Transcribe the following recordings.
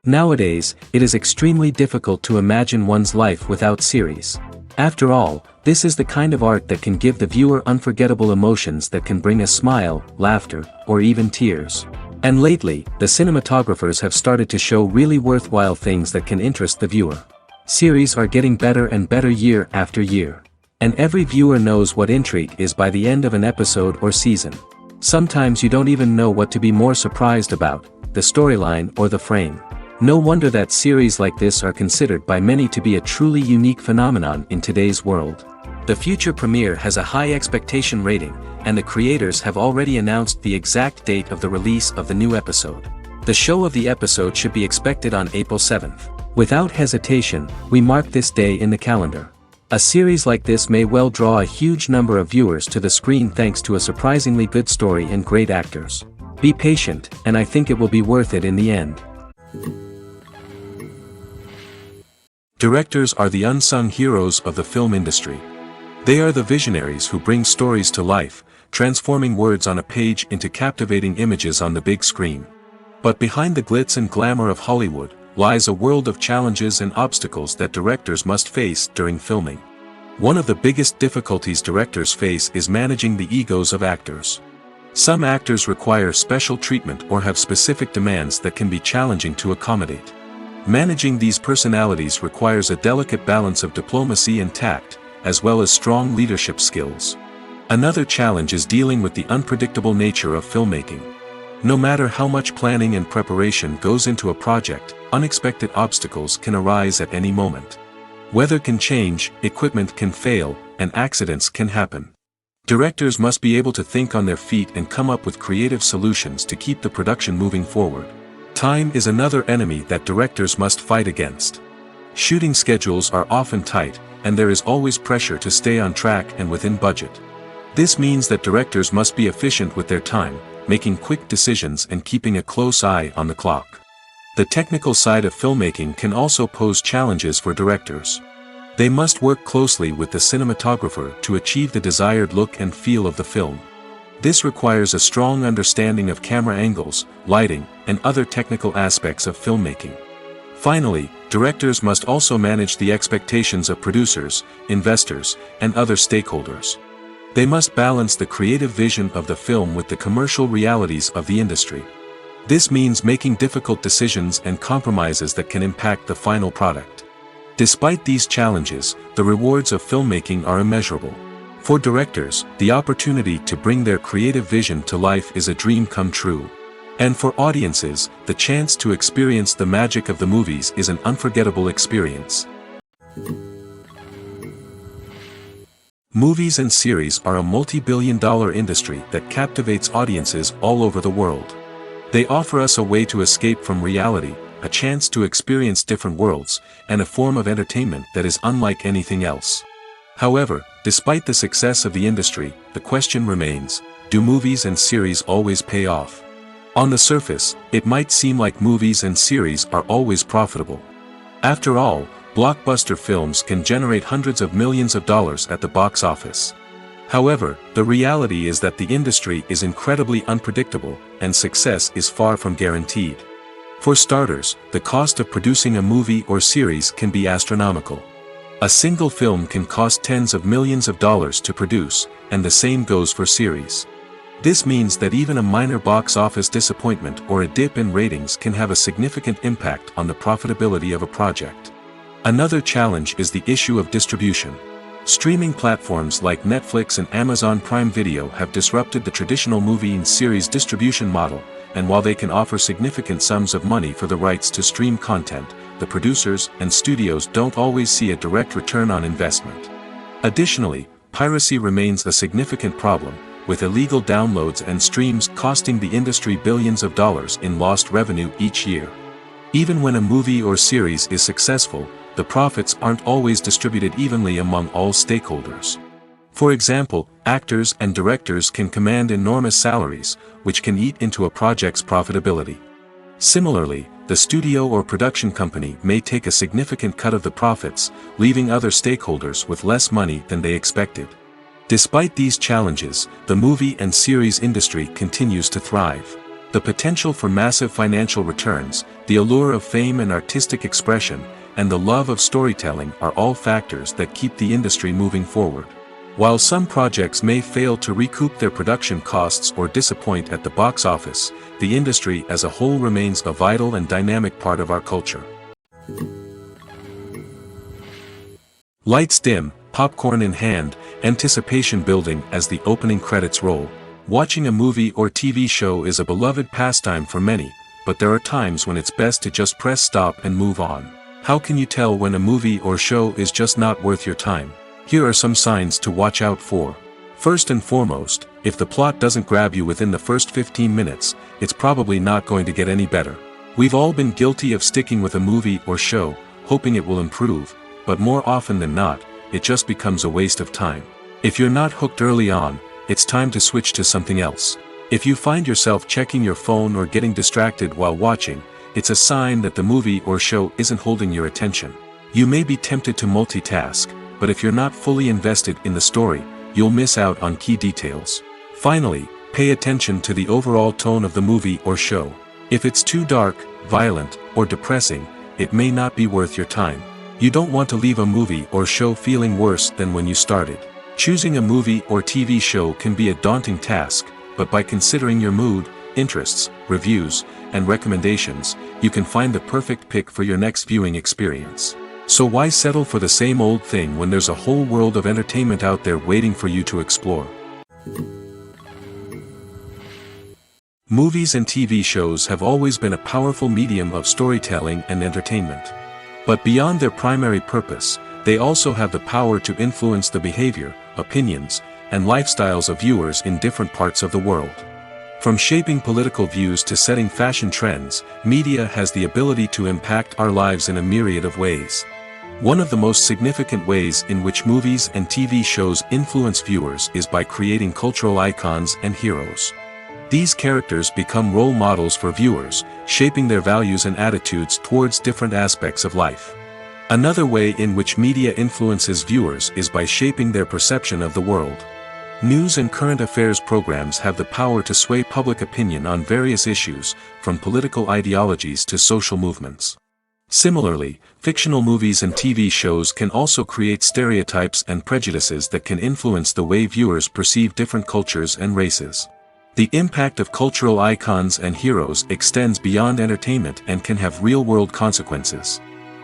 Nowadays, it is extremely difficult to imagine one's life without series. After all, this is the kind of art that can give the viewer unforgettable emotions that can bring a smile, laughter, or even tears. And lately, the cinematographers have started to show really worthwhile things that can interest the viewer. Series are getting better and better year after year. And every viewer knows what intrigue is by the end of an episode or season. Sometimes you don't even know what to be more surprised about, the storyline or the frame. No wonder that series like this are considered by many to be a truly unique phenomenon in today's world. The future premiere has a high expectation rating, and the creators have already announced the exact date of the release of the new episode. The show of the episode should be expected on April 7th. Without hesitation, we mark this day in the calendar. A series like this may well draw a huge number of viewers to the screen thanks to a surprisingly good story and great actors. Be patient, and I think it will be worth it in the end. Directors are the unsung heroes of the film industry. They are the visionaries who bring stories to life, transforming words on a page into captivating images on the big screen. But behind the glitz and glamour of Hollywood, lies a world of challenges and obstacles that directors must face during filming. One of the biggest difficulties directors face is managing the egos of actors. Some actors require special treatment or have specific demands that can be challenging to accommodate. Managing these personalities requires a delicate balance of diplomacy and tact, as well as strong leadership skills. Another challenge is dealing with the unpredictable nature of filmmaking. No matter how much planning and preparation goes into a project, unexpected obstacles can arise at any moment. Weather can change, equipment can fail, and accidents can happen. Directors must be able to think on their feet and come up with creative solutions to keep the production moving forward. Time is another enemy that directors must fight against. Shooting schedules are often tight, and there is always pressure to stay on track and within budget. This means that directors must be efficient with their time, making quick decisions and keeping a close eye on the clock. The technical side of filmmaking can also pose challenges for directors. They must work closely with the cinematographer to achieve the desired look and feel of the film. This requires a strong understanding of camera angles, lighting, and other technical aspects of filmmaking. Finally, directors must also manage the expectations of producers, investors, and other stakeholders. They must balance the creative vision of the film with the commercial realities of the industry. This means making difficult decisions and compromises that can impact the final product. Despite these challenges, the rewards of filmmaking are immeasurable. For directors, the opportunity to bring their creative vision to life is a dream come true. And for audiences, the chance to experience the magic of the movies is an unforgettable experience. Movies and series are a multi-billion-dollar industry that captivates audiences all over the world. They offer us a way to escape from reality, a chance to experience different worlds, and a form of entertainment that is unlike anything else. However, despite the success of the industry, the question remains, do movies and series always pay off? On the surface, it might seem like movies and series are always profitable. After all, blockbuster films can generate hundreds of millions of dollars at the box office. However, the reality is that the industry is incredibly unpredictable, and success is far from guaranteed. For starters, the cost of producing a movie or series can be astronomical. A single film can cost tens of millions of dollars to produce, and the same goes for series. This means that even a minor box office disappointment or a dip in ratings can have a significant impact on the profitability of a project. Another challenge is the issue of distribution. Streaming platforms like Netflix and Amazon Prime Video have disrupted the traditional movie and series distribution model, and while they can offer significant sums of money for the rights to stream content, the producers and studios don't always see a direct return on investment. Additionally, piracy remains a significant problem, with illegal downloads and streams costing the industry billions of dollars in lost revenue each year. Even when a movie or series is successful, the profits aren't always distributed evenly among all stakeholders. For example, actors and directors can command enormous salaries, which can eat into a project's profitability. Similarly, the studio or production company may take a significant cut of the profits, leaving other stakeholders with less money than they expected. Despite these challenges, the movie and series industry continues to thrive. The potential for massive financial returns, the allure of fame and artistic expression, and the love of storytelling are all factors that keep the industry moving forward. While some projects may fail to recoup their production costs or disappoint at the box office, the industry as a whole remains a vital and dynamic part of our culture. Lights dim, popcorn in hand, anticipation building as the opening credits roll. Watching a movie or TV show is a beloved pastime for many, but there are times when it's best to just press stop and move on. How can you tell when a movie or show is just not worth your time? Here are some signs to watch out for. First and foremost, if the plot doesn't grab you within the first 15 minutes, it's probably not going to get any better. We've all been guilty of sticking with a movie or show, hoping it will improve, but more often than not, it just becomes a waste of time. If you're not hooked early on, it's time to switch to something else. If you find yourself checking your phone or getting distracted while watching, it's a sign that the movie or show isn't holding your attention. You may be tempted to multitask, but if you're not fully invested in the story, you'll miss out on key details. Finally, pay attention to the overall tone of the movie or show. If it's too dark, violent, or depressing, it may not be worth your time. You don't want to leave a movie or show feeling worse than when you started. Choosing a movie or TV show can be a daunting task, but by considering your mood, interests, reviews, and recommendations, you can find the perfect pick for your next viewing experience. So why settle for the same old thing when there's a whole world of entertainment out there waiting for you to explore? Movies and TV shows have always been a powerful medium of storytelling and entertainment. But beyond their primary purpose, they also have the power to influence the behavior, opinions, and lifestyles of viewers in different parts of the world. From shaping political views to setting fashion trends, media has the ability to impact our lives in a myriad of ways. One of the most significant ways in which movies and TV shows influence viewers is by creating cultural icons and heroes. These characters become role models for viewers, shaping their values and attitudes towards different aspects of life. Another way in which media influences viewers is by shaping their perception of the world. News and current affairs programs have the power to sway public opinion on various issues, from political ideologies to social movements. Similarly, fictional movies and TV shows can also create stereotypes and prejudices that can influence the way viewers perceive different cultures and races. The impact of cultural icons and heroes extends beyond entertainment and can have real-world consequences.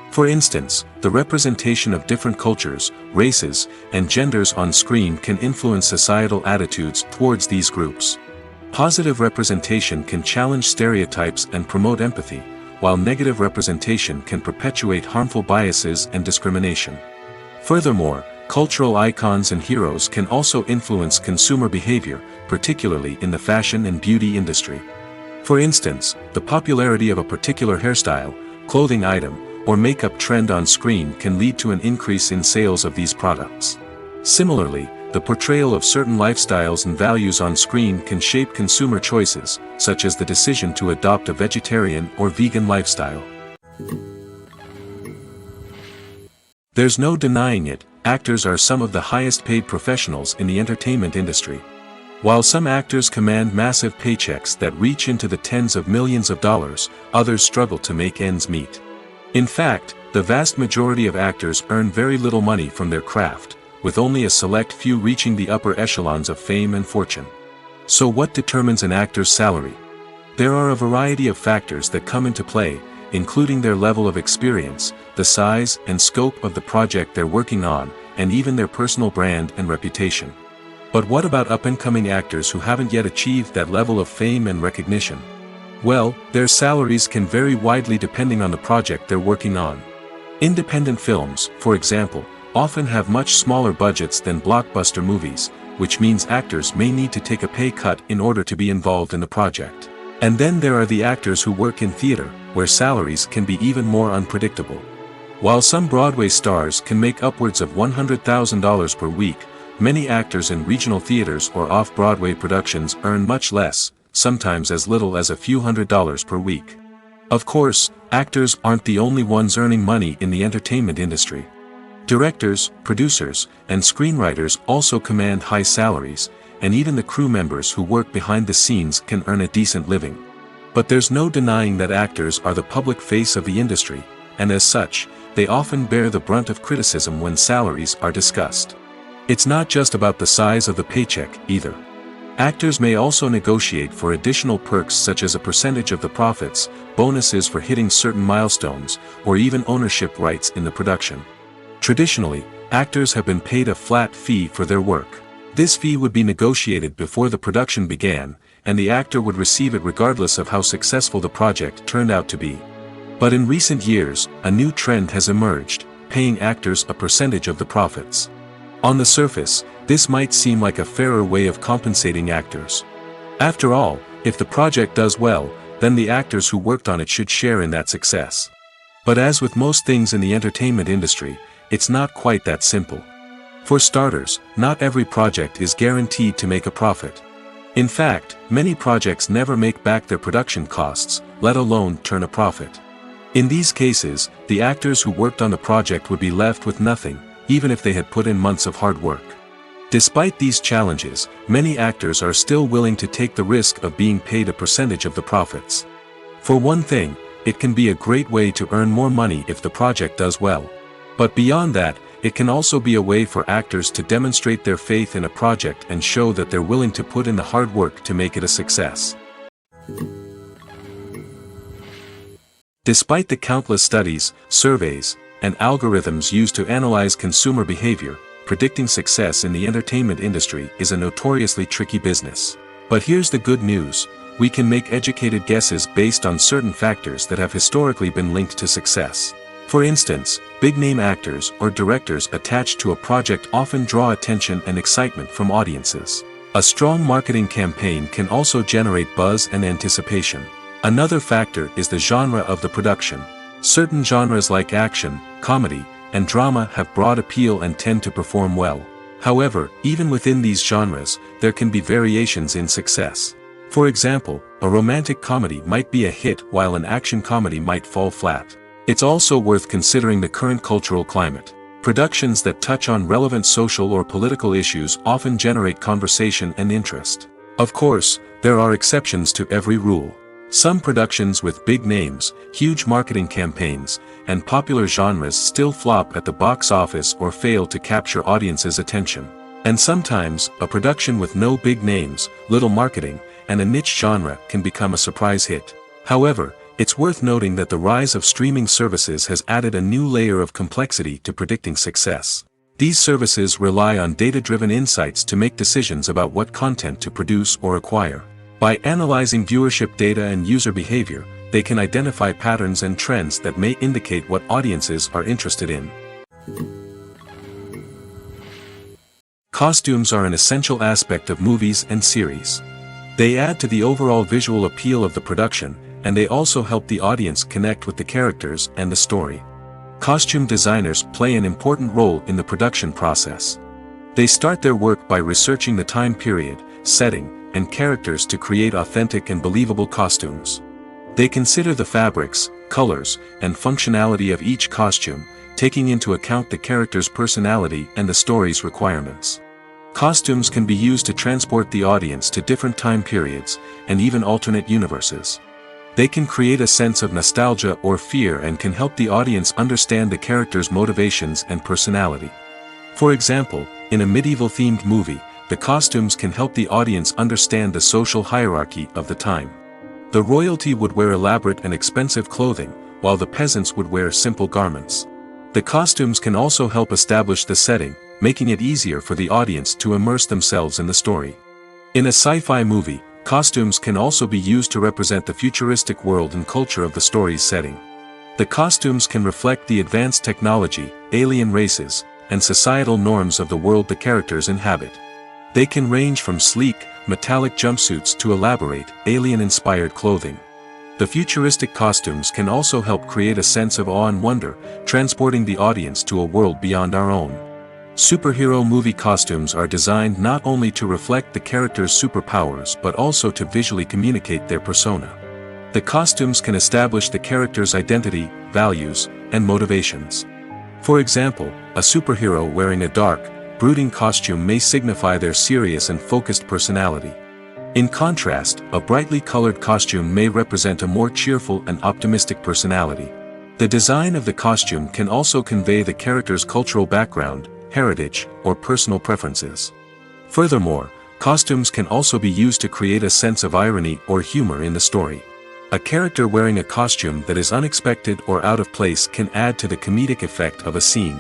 For instance, the representation of different cultures, races, and genders on screen can influence societal attitudes towards these groups. Positive representation can challenge stereotypes and promote empathy, while negative representation can perpetuate harmful biases and discrimination. Furthermore, cultural icons and heroes can also influence consumer behavior, particularly in the fashion and beauty industry. For instance, the popularity of a particular hairstyle, clothing item, or makeup trend on screen can lead to an increase in sales of these products. Similarly, the portrayal of certain lifestyles and values on screen can shape consumer choices, such as the decision to adopt a vegetarian or vegan lifestyle. There's no denying it, actors are some of the highest paid professionals in the entertainment industry. While some actors command massive paychecks that reach into the tens of millions of dollars, others struggle to make ends meet. In fact, the vast majority of actors earn very little money from their craft, with only a select few reaching the upper echelons of fame and fortune. So what determines an actor's salary? There are a variety of factors that come into play, including their level of experience, the size and scope of the project they're working on, and even their personal brand and reputation. But what about up-and-coming actors who haven't yet achieved that level of fame and recognition? Well, their salaries can vary widely depending on the project they're working on. Independent films, for example, often have much smaller budgets than blockbuster movies, which means actors may need to take a pay cut in order to be involved in the project. And then there are the actors who work in theater, where salaries can be even more unpredictable. While some Broadway stars can make upwards of $100,000 per week, many actors in regional theaters or off-Broadway productions earn much less, sometimes as little as a few $100s per week. Of course, actors aren't the only ones earning money in the entertainment industry. Directors, producers, and screenwriters also command high salaries, and even the crew members who work behind the scenes can earn a decent living. But there's no denying that actors are the public face of the industry, and as such, they often bear the brunt of criticism when salaries are discussed. It's not just about the size of the paycheck, either. Actors may also negotiate for additional perks such as a percentage of the profits, bonuses for hitting certain milestones, or even ownership rights in the production. Traditionally, actors have been paid a flat fee for their work. This fee would be negotiated before the production began, and the actor would receive it regardless of how successful the project turned out to be. But in recent years, a new trend has emerged, paying actors a percentage of the profits. On the surface, this might seem like a fairer way of compensating actors. After all, if the project does well, then the actors who worked on it should share in that success. But as with most things in the entertainment industry, it's not quite that simple. For starters, not every project is guaranteed to make a profit. In fact, many projects never make back their production costs, let alone turn a profit. In these cases, the actors who worked on the project would be left with nothing, even if they had put in months of hard work. Despite these challenges, many actors are still willing to take the risk of being paid a percentage of the profits. For one thing, it can be a great way to earn more money if the project does well. But beyond that, it can also be a way for actors to demonstrate their faith in a project and show that they're willing to put in the hard work to make it a success. Despite the countless studies, surveys, and algorithms used to analyze consumer behavior, predicting success in the entertainment industry is a notoriously tricky business. But here's the good news: we can make educated guesses based on certain factors that have historically been linked to success. For instance, big-name actors or directors attached to a project often draw attention and excitement from audiences. A strong marketing campaign can also generate buzz and anticipation. Another factor is the genre of the production. Certain genres like action, comedy, and drama have broad appeal and tend to perform well. However, even within these genres, there can be variations in success. For example, a romantic comedy might be a hit while an action comedy might fall flat. It's also worth considering the current cultural climate. Productions that touch on relevant social or political issues often generate conversation and interest. Of course, there are exceptions to every rule. Some productions with big names, huge marketing campaigns, and popular genres still flop at the box office or fail to capture audiences' attention. And sometimes, a production with no big names, little marketing, and a niche genre can become a surprise hit. However, it's worth noting that the rise of streaming services has added a new layer of complexity to predicting success. These services rely on data-driven insights to make decisions about what content to produce or acquire. By analyzing viewership data and user behavior, they can identify patterns and trends that may indicate what audiences are interested in. Costumes are an essential aspect of movies and series. They add to the overall visual appeal of the production, and they also help the audience connect with the characters and the story. Costume designers play an important role in the production process. They start their work by researching the time period, setting, and characters to create authentic and believable costumes. They consider the fabrics, colors, and functionality of each costume, taking into account the character's personality and the story's requirements. Costumes can be used to transport the audience to different time periods, and even alternate universes. They can create a sense of nostalgia or fear and can help the audience understand the character's motivations and personality. For example, in a medieval-themed movie, the costumes can help the audience understand the social hierarchy of the time. The royalty would wear elaborate and expensive clothing, while the peasants would wear simple garments. The costumes can also help establish the setting, making it easier for the audience to immerse themselves in the story. In a sci-fi movie, costumes can also be used to represent the futuristic world and culture of the story's setting. The costumes can reflect the advanced technology, alien races, and societal norms of the world the characters inhabit. They can range from sleek, metallic jumpsuits to elaborate, alien-inspired clothing. The futuristic costumes can also help create a sense of awe and wonder, transporting the audience to a world beyond our own. Superhero movie costumes are designed not only to reflect the character's superpowers but also to visually communicate their persona. The costumes can establish the character's identity, values, and motivations. For example, a superhero wearing a dark, brooding costume may signify their serious and focused personality. In contrast, a brightly colored costume may represent a more cheerful and optimistic personality. The design of the costume can also convey the character's cultural background, heritage, or personal preferences. Furthermore, costumes can also be used to create a sense of irony or humor in the story. A character wearing a costume that is unexpected or out of place can add to the comedic effect of a scene.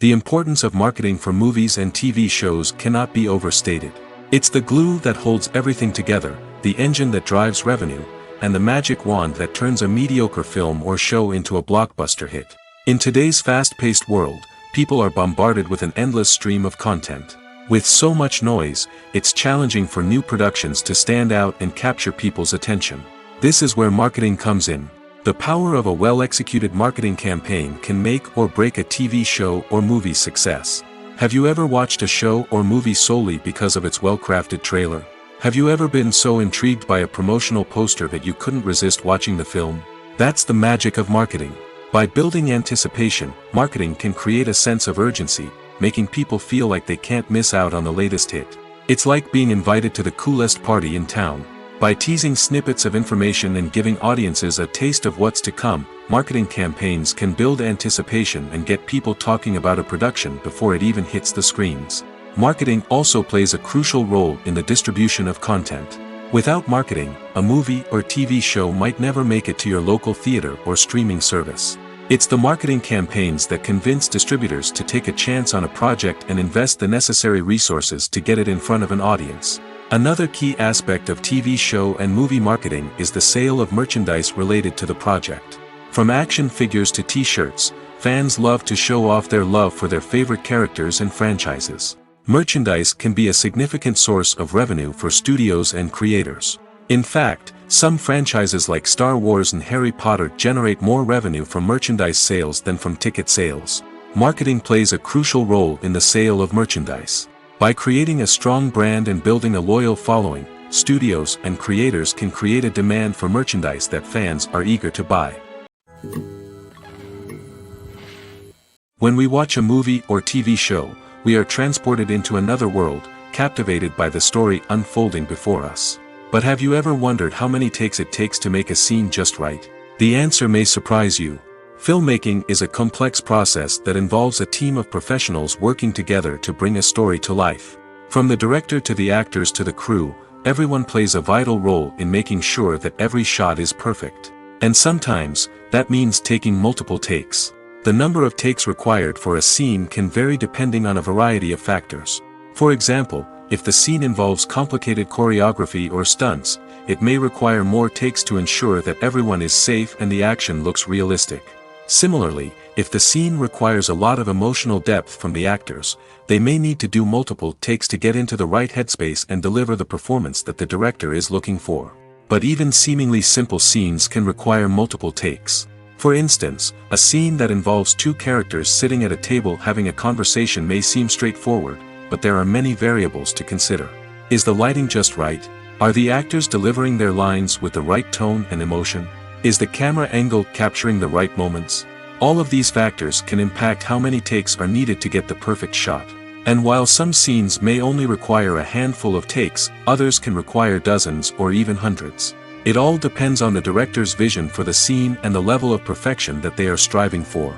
The importance of marketing for movies and TV shows cannot be overstated. It's the glue that holds everything together, the engine that drives revenue, and the magic wand that turns a mediocre film or show into a blockbuster hit. In today's fast-paced world, people are bombarded with an endless stream of content. With so much noise, it's challenging for new productions to stand out and capture people's attention. This is where marketing comes in. The power of a well-executed marketing campaign can make or break a TV show or movie's success. Have you ever watched a show or movie solely because of its well-crafted trailer? Have you ever been so intrigued by a promotional poster that you couldn't resist watching the film? That's the magic of marketing. By building anticipation, marketing can create a sense of urgency, making people feel like they can't miss out on the latest hit. It's like being invited to the coolest party in town. By teasing snippets of information and giving audiences a taste of what's to come, marketing campaigns can build anticipation and get people talking about a production before it even hits the screens. Marketing also plays a crucial role in the distribution of content. Without marketing, a movie or TV show might never make it to your local theater or streaming service. It's the marketing campaigns that convince distributors to take a chance on a project and invest the necessary resources to get it in front of an audience. Another key aspect of TV show and movie marketing is the sale of merchandise related to the project. From action figures to t-shirts, fans love to show off their love for their favorite characters and franchises. Merchandise can be a significant source of revenue for studios and creators. In fact, some franchises like Star Wars and Harry Potter generate more revenue from merchandise sales than from ticket sales. Marketing plays a crucial role in the sale of merchandise. By creating a strong brand and building a loyal following, studios and creators can create a demand for merchandise that fans are eager to buy. When we watch a movie or TV show, we are transported into another world, captivated by the story unfolding before us. But have you ever wondered how many takes it takes to make a scene just right? The answer may surprise you. Filmmaking is a complex process that involves a team of professionals working together to bring a story to life. From the director to the actors to the crew, everyone plays a vital role in making sure that every shot is perfect. And sometimes, that means taking multiple takes. The number of takes required for a scene can vary depending on a variety of factors. For example, if the scene involves complicated choreography or stunts, it may require more takes to ensure that everyone is safe and the action looks realistic. Similarly, if the scene requires a lot of emotional depth from the actors, they may need to do multiple takes to get into the right headspace and deliver the performance that the director is looking for. But even seemingly simple scenes can require multiple takes. For instance, a scene that involves two characters sitting at a table having a conversation may seem straightforward, but there are many variables to consider. Is the lighting just right? Are the actors delivering their lines with the right tone and emotion? Is the camera angle capturing the right moments? All of these factors can impact how many takes are needed to get the perfect shot. And while some scenes may only require a handful of takes, others can require dozens or even hundreds. It all depends on the director's vision for the scene and the level of perfection that they are striving for.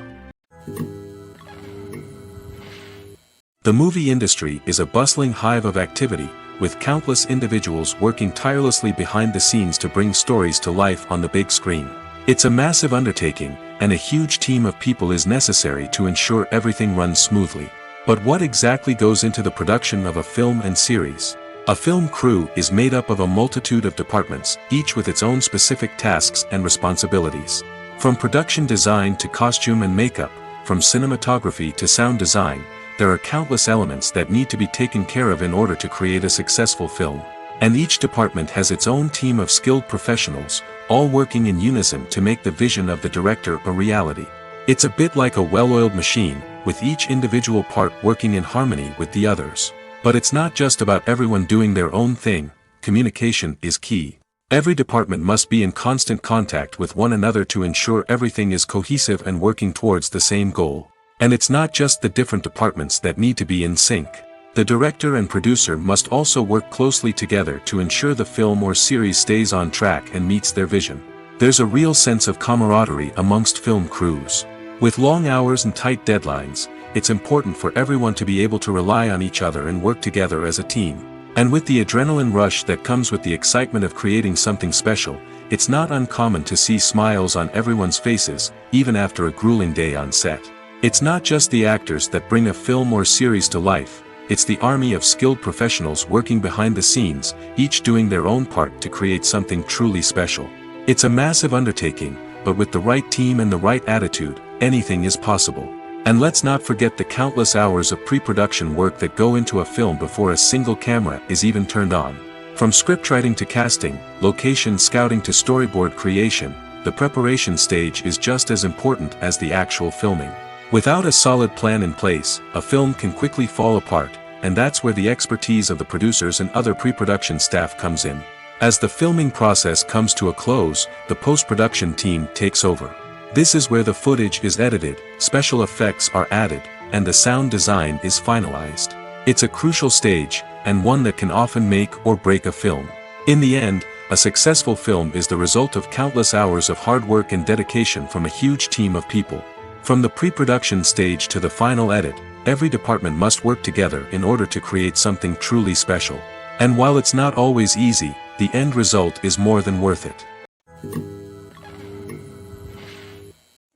The movie industry is a bustling hive of activity, with countless individuals working tirelessly behind the scenes to bring stories to life on the big screen. It's a massive undertaking, and a huge team of people is necessary to ensure everything runs smoothly. But what exactly goes into the production of a film and series? A film crew is made up of a multitude of departments, each with its own specific tasks and responsibilities. From production design to costume and makeup, from cinematography to sound design, there are countless elements that need to be taken care of in order to create a successful film. And each department has its own team of skilled professionals, all working in unison to make the vision of the director a reality. It's a bit like a well-oiled machine, with each individual part working in harmony with the others. But it's not just about everyone doing their own thing. Communication is key. Every department must be in constant contact with one another to ensure everything is cohesive and working towards the same goal. And it's not just the different departments that need to be in sync. The director and producer must also work closely together to ensure the film or series stays on track and meets their vision. There's a real sense of camaraderie amongst film crews. With long hours and tight deadlines, it's important for everyone to be able to rely on each other and work together as a team. And with the adrenaline rush that comes with the excitement of creating something special, it's not uncommon to see smiles on everyone's faces, even after a grueling day on set. It's not just the actors that bring a film or series to life, it's the army of skilled professionals working behind the scenes, each doing their own part to create something truly special. It's a massive undertaking, but with the right team and the right attitude, anything is possible. And let's not forget the countless hours of pre-production work that go into a film before a single camera is even turned on. From scriptwriting to casting, location scouting to storyboard creation, the preparation stage is just as important as the actual filming. Without a solid plan in place, a film can quickly fall apart, and that's where the expertise of the producers and other pre-production staff comes in. As the filming process comes to a close, the post-production team takes over. This is where the footage is edited, special effects are added, and the sound design is finalized. It's a crucial stage, and one that can often make or break a film. In the end, a successful film is the result of countless hours of hard work and dedication from a huge team of people. From the pre-production stage to the final edit, every department must work together in order to create something truly special. And while it's not always easy, the end result is more than worth it.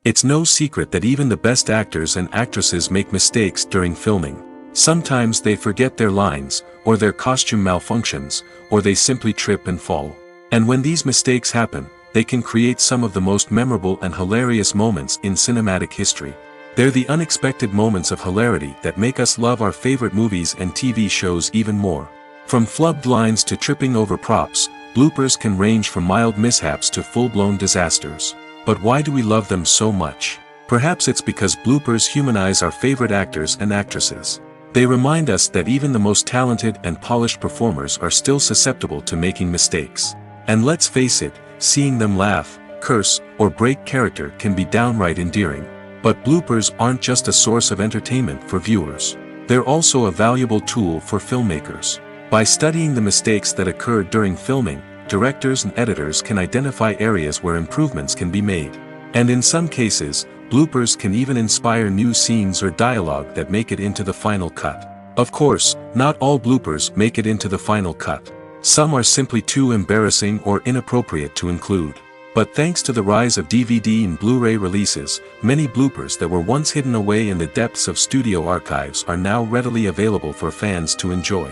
It's no secret that even the best actors and actresses make mistakes during filming. Sometimes they forget their lines, or their costume malfunctions, or they simply trip and fall. And when these mistakes happen, they can create some of the most memorable and hilarious moments in cinematic history. They're the unexpected moments of hilarity that make us love our favorite movies and TV shows even more. From flubbed lines to tripping over props, bloopers can range from mild mishaps to full-blown disasters. But why do we love them so much? Perhaps it's because bloopers humanize our favorite actors and actresses. They remind us that even the most talented and polished performers are still susceptible to making mistakes. And let's face it, seeing them laugh, curse, or break character can be downright endearing. But bloopers aren't just a source of entertainment for viewers. They're also a valuable tool for filmmakers. By studying the mistakes that occurred during filming, directors and editors can identify areas where improvements can be made. And in some cases, bloopers can even inspire new scenes or dialogue that make it into the final cut. Of course, not all bloopers make it into the final cut. Some are simply too embarrassing or inappropriate to include. But thanks to the rise of DVD and Blu-ray releases, many bloopers that were once hidden away in the depths of studio archives are now readily available for fans to enjoy.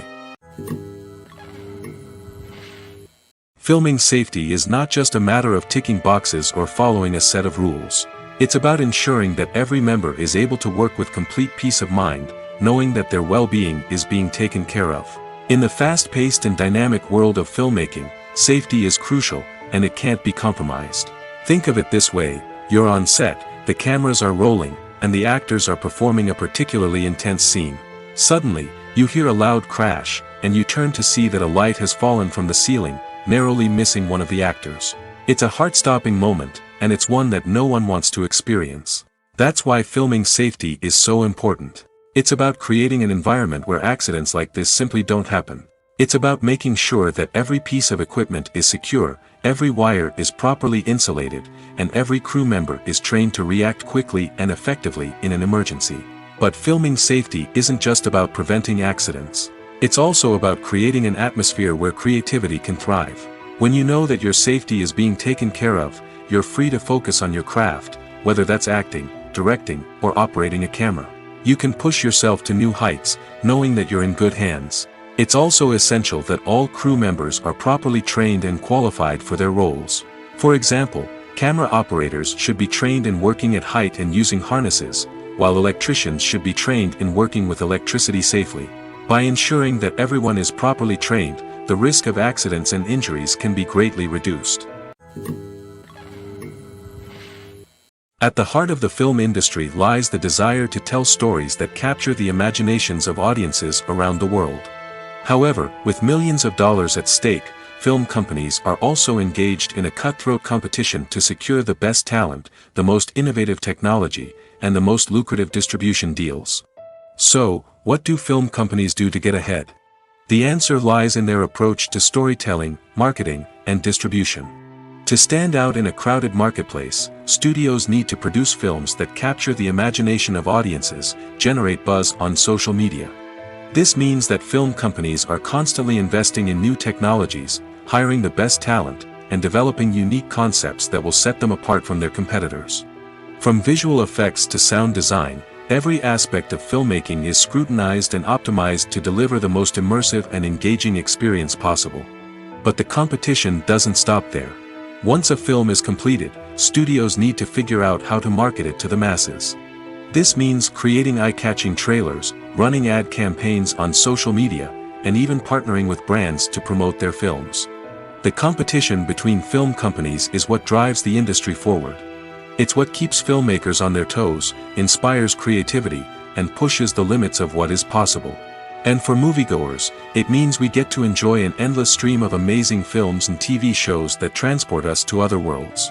Filming safety is not just a matter of ticking boxes or following a set of rules. It's about ensuring that every member is able to work with complete peace of mind, knowing that their well-being is being taken care of. In the fast-paced and dynamic world of filmmaking, safety is crucial, and it can't be compromised. Think of it this way: you're on set, the cameras are rolling, and the actors are performing a particularly intense scene. Suddenly, you hear a loud crash, and you turn to see that a light has fallen from the ceiling, narrowly missing one of the actors. It's a heart-stopping moment, and it's one that no one wants to experience. That's why filming safety is so important. It's about creating an environment where accidents like this simply don't happen. It's about making sure that every piece of equipment is secure, every wire is properly insulated, and every crew member is trained to react quickly and effectively in an emergency. But filming safety isn't just about preventing accidents. It's also about creating an atmosphere where creativity can thrive. When you know that your safety is being taken care of, you're free to focus on your craft, whether that's acting, directing, or operating a camera. You can push yourself to new heights, knowing that you're in good hands. It's also essential that all crew members are properly trained and qualified for their roles. For example, camera operators should be trained in working at height and using harnesses, while electricians should be trained in working with electricity safely. By ensuring that everyone is properly trained, the risk of accidents and injuries can be greatly reduced. At the heart of the film industry lies the desire to tell stories that capture the imaginations of audiences around the world. However, with millions of dollars at stake, film companies are also engaged in a cutthroat competition to secure the best talent, the most innovative technology, and the most lucrative distribution deals. So, What do film companies do to get ahead? The answer lies in their approach to storytelling, marketing, and distribution. To stand out in a crowded marketplace, studios need to produce films that capture the imagination of audiences, generate buzz on social media. This means that film companies are constantly investing in new technologies, hiring the best talent, and developing unique concepts that will set them apart from their competitors. From visual effects to sound design, every aspect of filmmaking is scrutinized and optimized to deliver the most immersive and engaging experience possible. But the competition doesn't stop there. Once a film is completed, studios need to figure out how to market it to the masses. This means creating eye-catching trailers, running ad campaigns on social media, and even partnering with brands to promote their films. The competition between film companies is what drives the industry forward. It's what keeps filmmakers on their toes, inspires creativity, and pushes the limits of what is possible. And for moviegoers, it means we get to enjoy an endless stream of amazing films and TV shows that transport us to other worlds.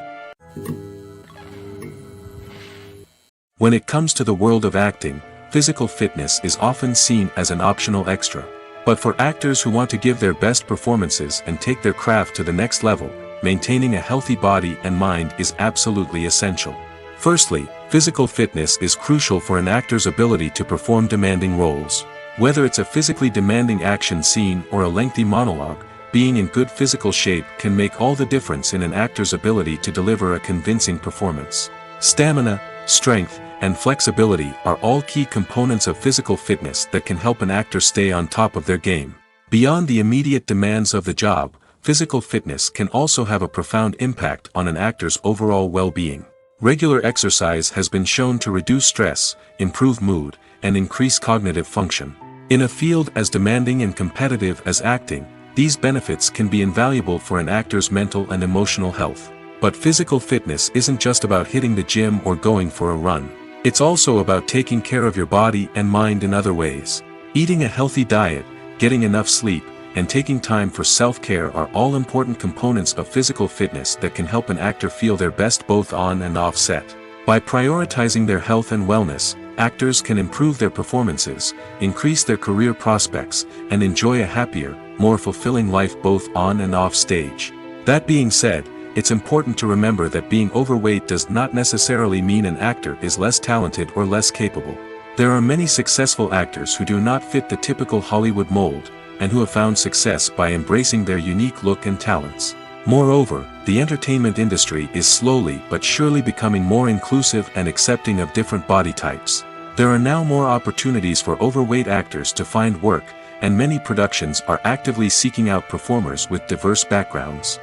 When it comes to the world of acting, physical fitness is often seen as an optional extra. But for actors who want to give their best performances and take their craft to the next level, maintaining a healthy body and mind is absolutely essential. Firstly, physical fitness is crucial for an actor's ability to perform demanding roles. Whether it's a physically demanding action scene or a lengthy monologue, being in good physical shape can make all the difference in an actor's ability to deliver a convincing performance. Stamina, strength, and flexibility are all key components of physical fitness that can help an actor stay on top of their game. Beyond the immediate demands of the job, physical fitness can also have a profound impact on an actor's overall well-being. Regular exercise has been shown to reduce stress, improve mood, and increase cognitive function. In a field as demanding and competitive as acting, these benefits can be invaluable for an actor's mental and emotional health. But physical fitness isn't just about hitting the gym or going for a run. It's also about taking care of your body and mind in other ways. Eating a healthy diet, getting enough sleep, and taking time for self-care are all important components of physical fitness that can help an actor feel their best both on and off set. By prioritizing their health and wellness, actors can improve their performances, increase their career prospects, and enjoy a happier, more fulfilling life both on and off stage. That being said, it's important to remember that being overweight does not necessarily mean an actor is less talented or less capable. There are many successful actors who do not fit the typical Hollywood mold, and who have found success by embracing their unique look and talents. Moreover, the entertainment industry is slowly but surely becoming more inclusive and accepting of different body types. There are now more opportunities for overweight actors to find work, and many productions are actively seeking out performers with diverse backgrounds.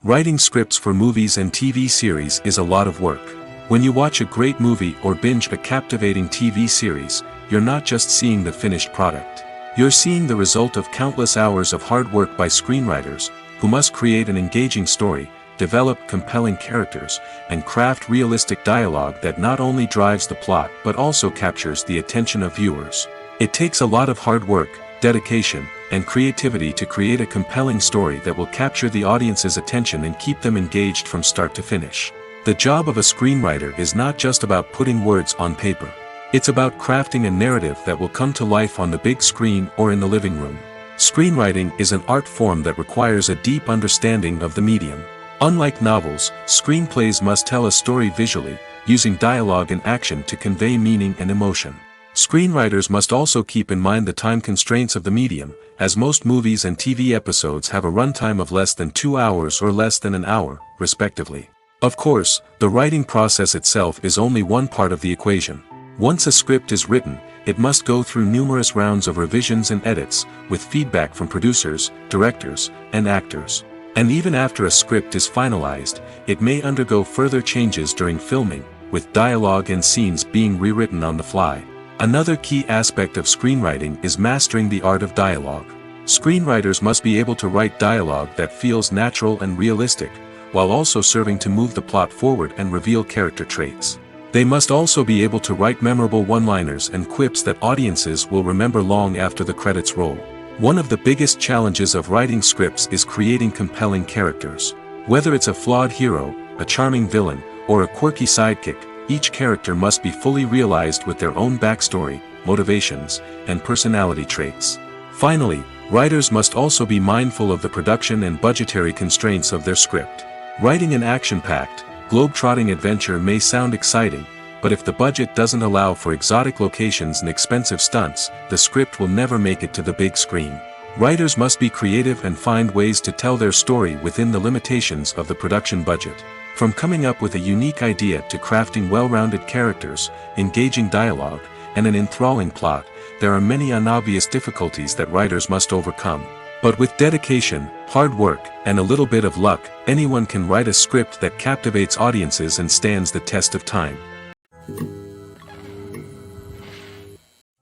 Writing scripts for movies and TV series is a lot of work. When you watch a great movie or binge a captivating TV series, you're not just seeing the finished product. You're seeing the result of countless hours of hard work by screenwriters, who must create an engaging story, develop compelling characters, and craft realistic dialogue that not only drives the plot but also captures the attention of viewers. It takes a lot of hard work, dedication, and creativity to create a compelling story that will capture the audience's attention and keep them engaged from start to finish. The job of a screenwriter is not just about putting words on paper. It's about crafting a narrative that will come to life on the big screen or in the living room. Screenwriting is an art form that requires a deep understanding of the medium. Unlike novels, screenplays must tell a story visually, using dialogue and action to convey meaning and emotion. Screenwriters must also keep in mind the time constraints of the medium, as most movies and TV episodes have a runtime of less than 2 hours or less than an hour, respectively. Of course, the writing process itself is only one part of the equation. Once a script is written, it must go through numerous rounds of revisions and edits, with feedback from producers, directors, and actors. And even after a script is finalized, it may undergo further changes during filming, with dialogue and scenes being rewritten on the fly. Another key aspect of screenwriting is mastering the art of dialogue. Screenwriters must be able to write dialogue that feels natural and realistic, while also serving to move the plot forward and reveal character traits. They must also be able to write memorable one-liners and quips that audiences will remember long after the credits roll. One of the biggest challenges of writing scripts is creating compelling characters. Whether it's a flawed hero, a charming villain, or a quirky sidekick, each character must be fully realized with their own backstory, motivations, and personality traits. Finally, writers must also be mindful of the production and budgetary constraints of their script. Writing an action-packed, globe-trotting adventure may sound exciting, but if the budget doesn't allow for exotic locations and expensive stunts, the script will never make it to the big screen. Writers must be creative and find ways to tell their story within the limitations of the production budget. From coming up with a unique idea to crafting well-rounded characters, engaging dialogue, and an enthralling plot, there are many unobvious difficulties that writers must overcome. But with dedication, hard work, and a little bit of luck, anyone can write a script that captivates audiences and stands the test of time.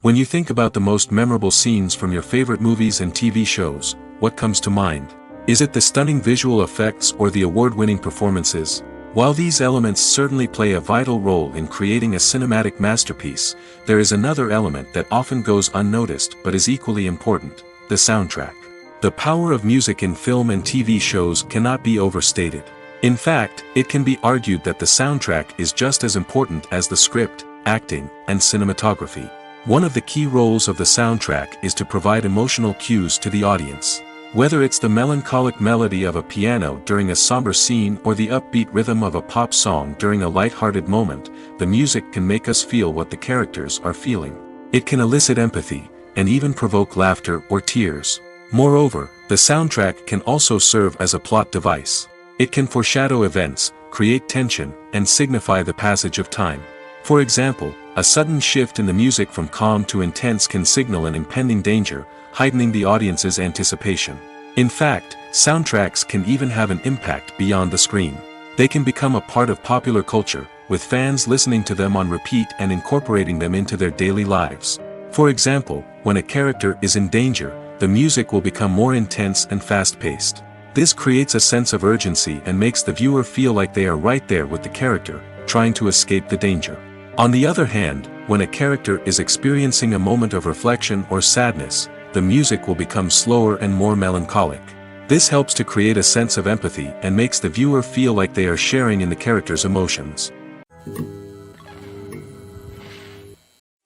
When you think about the most memorable scenes from your favorite movies and TV shows, what comes to mind? Is it the stunning visual effects or the award-winning performances? While these elements certainly play a vital role in creating a cinematic masterpiece, there is another element that often goes unnoticed but is equally important: the soundtrack. The power of music in film and TV shows cannot be overstated. In fact, it can be argued that the soundtrack is just as important as the script, acting, and cinematography. One of the key roles of the soundtrack is to provide emotional cues to the audience. Whether it's the melancholic melody of a piano during a somber scene or the upbeat rhythm of a pop song during a light-hearted moment, the music can make us feel what the characters are feeling. It can elicit empathy, and even provoke laughter or tears. Moreover, the soundtrack can also serve as a plot device. It can foreshadow events, create tension, and signify the passage of time. For example, a sudden shift in the music from calm to intense can signal an impending danger, heightening the audience's anticipation. In fact, soundtracks can even have an impact beyond the screen. They can become a part of popular culture, with fans listening to them on repeat and incorporating them into their daily lives. For example, when a character is in danger, the music will become more intense and fast-paced. This creates a sense of urgency and makes the viewer feel like they are right there with the character, trying to escape the danger. On the other hand, when a character is experiencing a moment of reflection or sadness, the music will become slower and more melancholic. This helps to create a sense of empathy and makes the viewer feel like they are sharing in the character's emotions.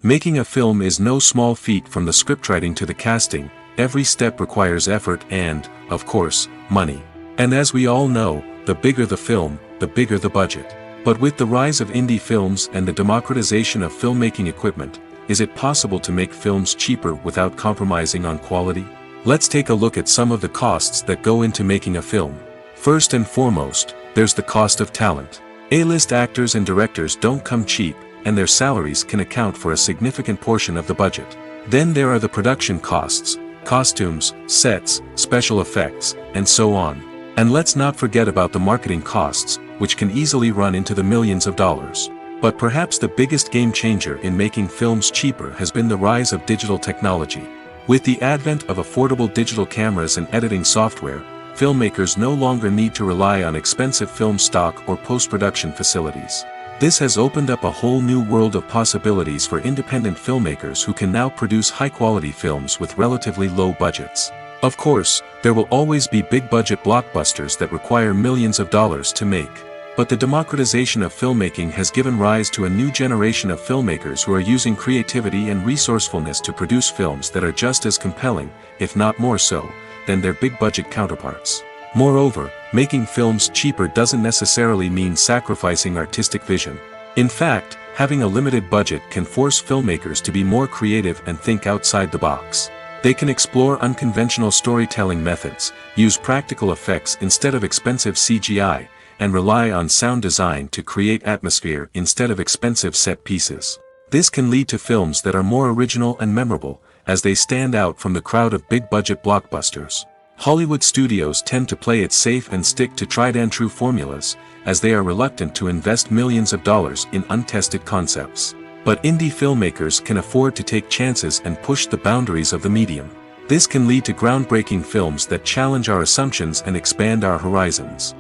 Making a film is no small feat. From the scriptwriting to the casting, every step requires effort and, of course, money. And as we all know, the bigger the film, the bigger the budget. But with the rise of indie films and the democratization of filmmaking equipment, is it possible to make films cheaper without compromising on quality? Let's take a look at some of the costs that go into making a film. First and foremost, there's the cost of talent. A-list actors and directors don't come cheap, and their salaries can account for a significant portion of the budget. Then there are the production costs: costumes, sets, special effects, and so on. And let's not forget about the marketing costs, which can easily run into the millions of dollars. But perhaps the biggest game changer in making films cheaper has been the rise of digital technology. With the advent of affordable digital cameras and editing software, filmmakers no longer need to rely on expensive film stock or post-production facilities. This has opened up a whole new world of possibilities for independent filmmakers who can now produce high-quality films with relatively low budgets. Of course, there will always be big-budget blockbusters that require millions of dollars to make. But the democratization of filmmaking has given rise to a new generation of filmmakers who are using creativity and resourcefulness to produce films that are just as compelling, if not more so, than their big-budget counterparts. Moreover, making films cheaper doesn't necessarily mean sacrificing artistic vision. In fact, having a limited budget can force filmmakers to be more creative and think outside the box. They can explore unconventional storytelling methods, use practical effects instead of expensive CGI, and rely on sound design to create atmosphere instead of expensive set pieces. This can lead to films that are more original and memorable, as they stand out from the crowd of big-budget blockbusters. Hollywood studios tend to play it safe and stick to tried-and-true formulas, as they are reluctant to invest millions of dollars in untested concepts. But indie filmmakers can afford to take chances and push the boundaries of the medium. This can lead to groundbreaking films that challenge our assumptions and expand our horizons.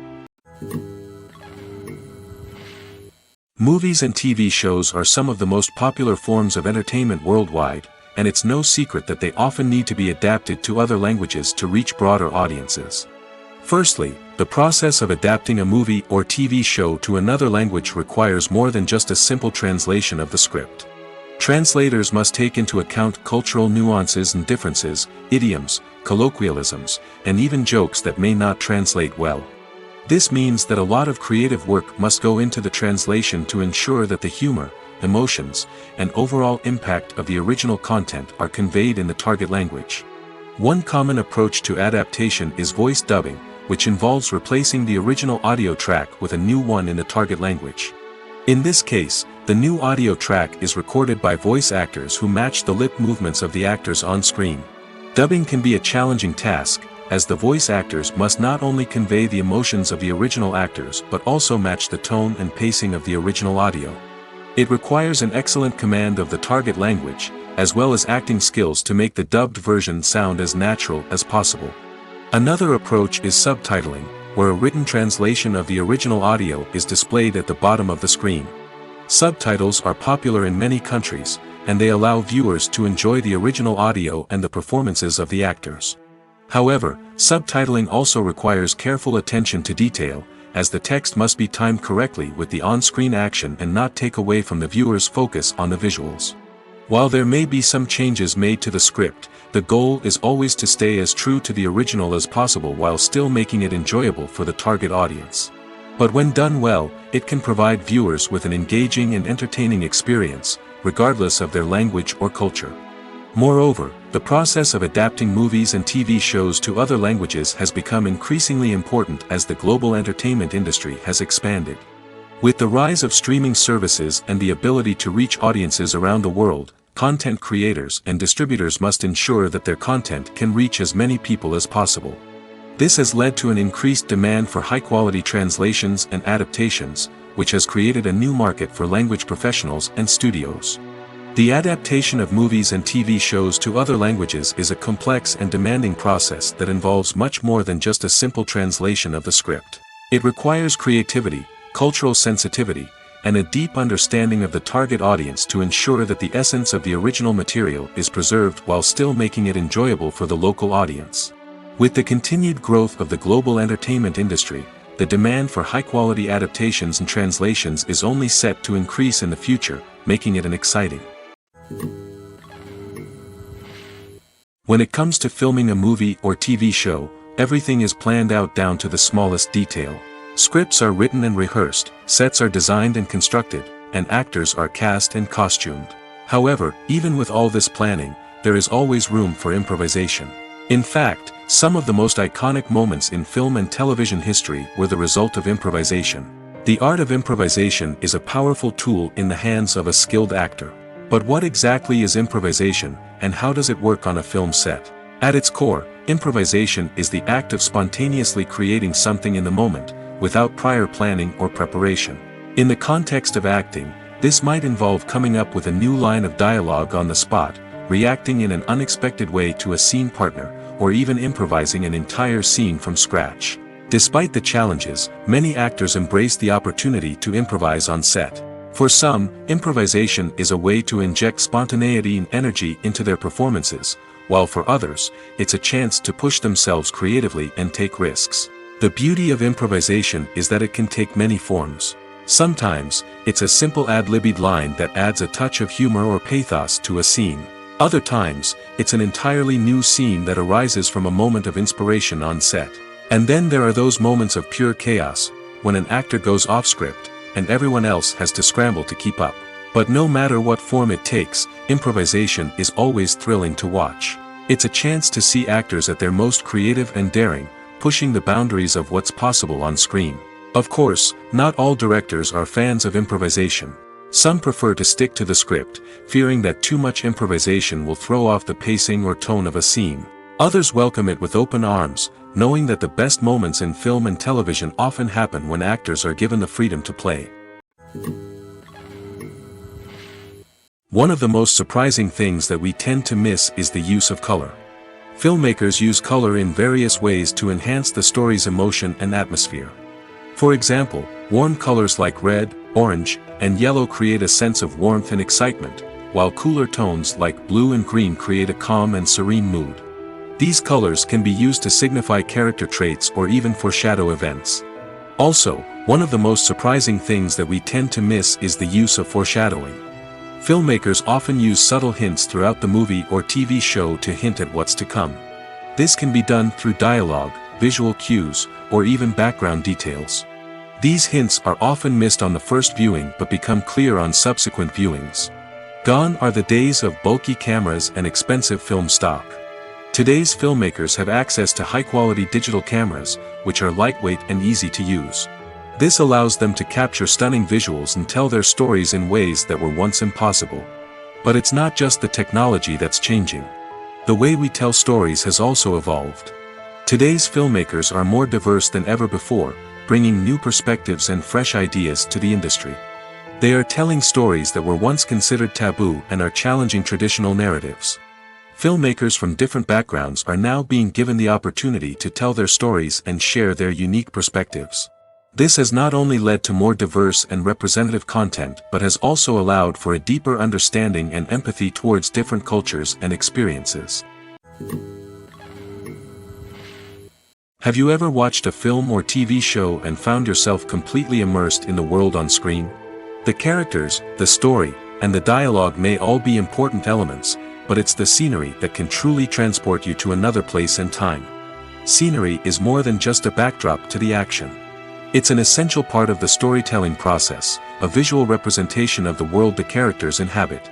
Movies and TV shows are some of the most popular forms of entertainment worldwide, and it's no secret that they often need to be adapted to other languages to reach broader audiences. Firstly, the process of adapting a movie or TV show to another language requires more than just a simple translation of the script. Translators must take into account cultural nuances and differences, idioms, colloquialisms, and even jokes that may not translate well. This means that a lot of creative work must go into the translation to ensure that the humor, emotions, and overall impact of the original content are conveyed in the target language. One common approach to adaptation is voice dubbing, which involves replacing the original audio track with a new one in the target language. In this case, the new audio track is recorded by voice actors who match the lip movements of the actors on screen. Dubbing can be a challenging task, as the voice actors must not only convey the emotions of the original actors but also match the tone and pacing of the original audio. It requires an excellent command of the target language, as well as acting skills to make the dubbed version sound as natural as possible. Another approach is subtitling, where a written translation of the original audio is displayed at the bottom of the screen. Subtitles are popular in many countries, and they allow viewers to enjoy the original audio and the performances of the actors. However, subtitling also requires careful attention to detail, as the text must be timed correctly with the on-screen action and not take away from the viewer's focus on the visuals. While there may be some changes made to the script, the goal is always to stay as true to the original as possible while still making it enjoyable for the target audience. But when done well, it can provide viewers with an engaging and entertaining experience, regardless of their language or culture. Moreover, the process of adapting movies and TV shows to other languages has become increasingly important as the global entertainment industry has expanded. With the rise of streaming services and the ability to reach audiences around the world, content creators and distributors must ensure that their content can reach as many people as possible. This has led to an increased demand for high-quality translations and adaptations, which has created a new market for language professionals and studios. The adaptation of movies and TV shows to other languages is a complex and demanding process that involves much more than just a simple translation of the script. It requires creativity, cultural sensitivity, and a deep understanding of the target audience to ensure that the essence of the original material is preserved while still making it enjoyable for the local audience. With the continued growth of the global entertainment industry, the demand for high-quality adaptations and translations is only set to increase in the future, making it an exciting. When it comes to filming a movie or TV show, everything is planned out down to the smallest detail. Scripts are written and rehearsed, sets are designed and constructed, and actors are cast and costumed. However, even with all this planning, there is always room for improvisation. In fact, some of the most iconic moments in film and television history were the result of improvisation. The art of improvisation is a powerful tool in the hands of a skilled actor. But what exactly is improvisation, and how does it work on a film set? At its core, improvisation is the act of spontaneously creating something in the moment, without prior planning or preparation. In the context of acting, this might involve coming up with a new line of dialogue on the spot, reacting in an unexpected way to a scene partner, or even improvising an entire scene from scratch. Despite the challenges, many actors embrace the opportunity to improvise on set. For some, improvisation is a way to inject spontaneity and energy into their performances, while for others, it's a chance to push themselves creatively and take risks. The beauty of improvisation is that it can take many forms. Sometimes, it's a simple ad-libbed line that adds a touch of humor or pathos to a scene. Other times, it's an entirely new scene that arises from a moment of inspiration on set. And then there are those moments of pure chaos, when an actor goes off script, and everyone else has to scramble to keep up. But no matter what form it takes, improvisation is always thrilling to watch. It's a chance to see actors at their most creative and daring, pushing the boundaries of what's possible on screen. Of course, not all directors are fans of improvisation. Some prefer to stick to the script, fearing that too much improvisation will throw off the pacing or tone of a scene. Others welcome it with open arms, knowing that the best moments in film and television often happen when actors are given the freedom to play. One of the most surprising things that we tend to miss is the use of color. Filmmakers use color in various ways to enhance the story's emotion and atmosphere. For example, warm colors like red, orange, and yellow create a sense of warmth and excitement, while cooler tones like blue and green create a calm and serene mood. These colors can be used to signify character traits or even foreshadow events. Also, one of the most surprising things that we tend to miss is the use of foreshadowing. Filmmakers often use subtle hints throughout the movie or TV show to hint at what's to come. This can be done through dialogue, visual cues, or even background details. These hints are often missed on the first viewing but become clear on subsequent viewings. Gone are the days of bulky cameras and expensive film stock. Today's filmmakers have access to high-quality digital cameras, which are lightweight and easy to use. This allows them to capture stunning visuals and tell their stories in ways that were once impossible. But it's not just the technology that's changing. The way we tell stories has also evolved. Today's filmmakers are more diverse than ever before, bringing new perspectives and fresh ideas to the industry. They are telling stories that were once considered taboo and are challenging traditional narratives. Filmmakers from different backgrounds are now being given the opportunity to tell their stories and share their unique perspectives. This has not only led to more diverse and representative content but has also allowed for a deeper understanding and empathy towards different cultures and experiences. Have you ever watched a film or TV show and found yourself completely immersed in the world on screen? The characters, the story, and the dialogue may all be important elements, but it's the scenery that can truly transport you to another place and time. Scenery is more than just a backdrop to the action. It's an essential part of the storytelling process, a visual representation of the world the characters inhabit.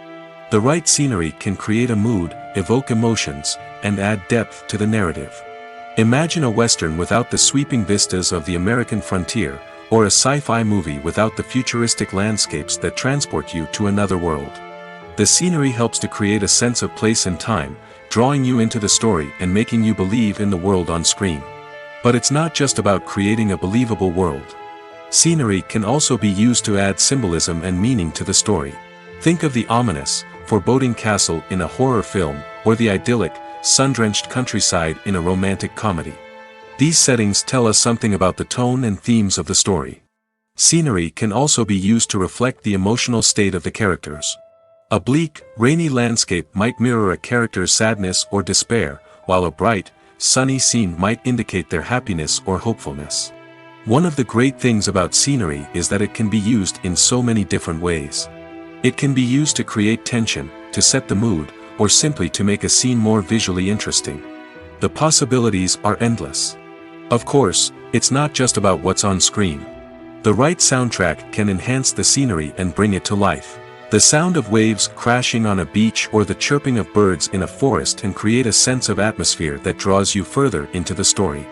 The right scenery can create a mood, evoke emotions, and add depth to the narrative. Imagine a Western without the sweeping vistas of the American frontier, or a sci-fi movie without the futuristic landscapes that transport you to another world. The scenery helps to create a sense of place and time, drawing you into the story and making you believe in the world on screen. But it's not just about creating a believable world. Scenery can also be used to add symbolism and meaning to the story. Think of the ominous, foreboding castle in a horror film, or the idyllic, sun-drenched countryside in a romantic comedy. These settings tell us something about the tone and themes of the story. Scenery can also be used to reflect the emotional state of the characters. A bleak, rainy landscape might mirror a character's sadness or despair, while a bright, sunny scene might indicate their happiness or hopefulness. One of the great things about scenery is that it can be used in so many different ways. It can be used to create tension, to set the mood, or simply to make a scene more visually interesting. The possibilities are endless. Of course, it's not just about what's on screen. The right soundtrack can enhance the scenery and bring it to life. The sound of waves crashing on a beach or the chirping of birds in a forest can create a sense of atmosphere that draws you further into the story.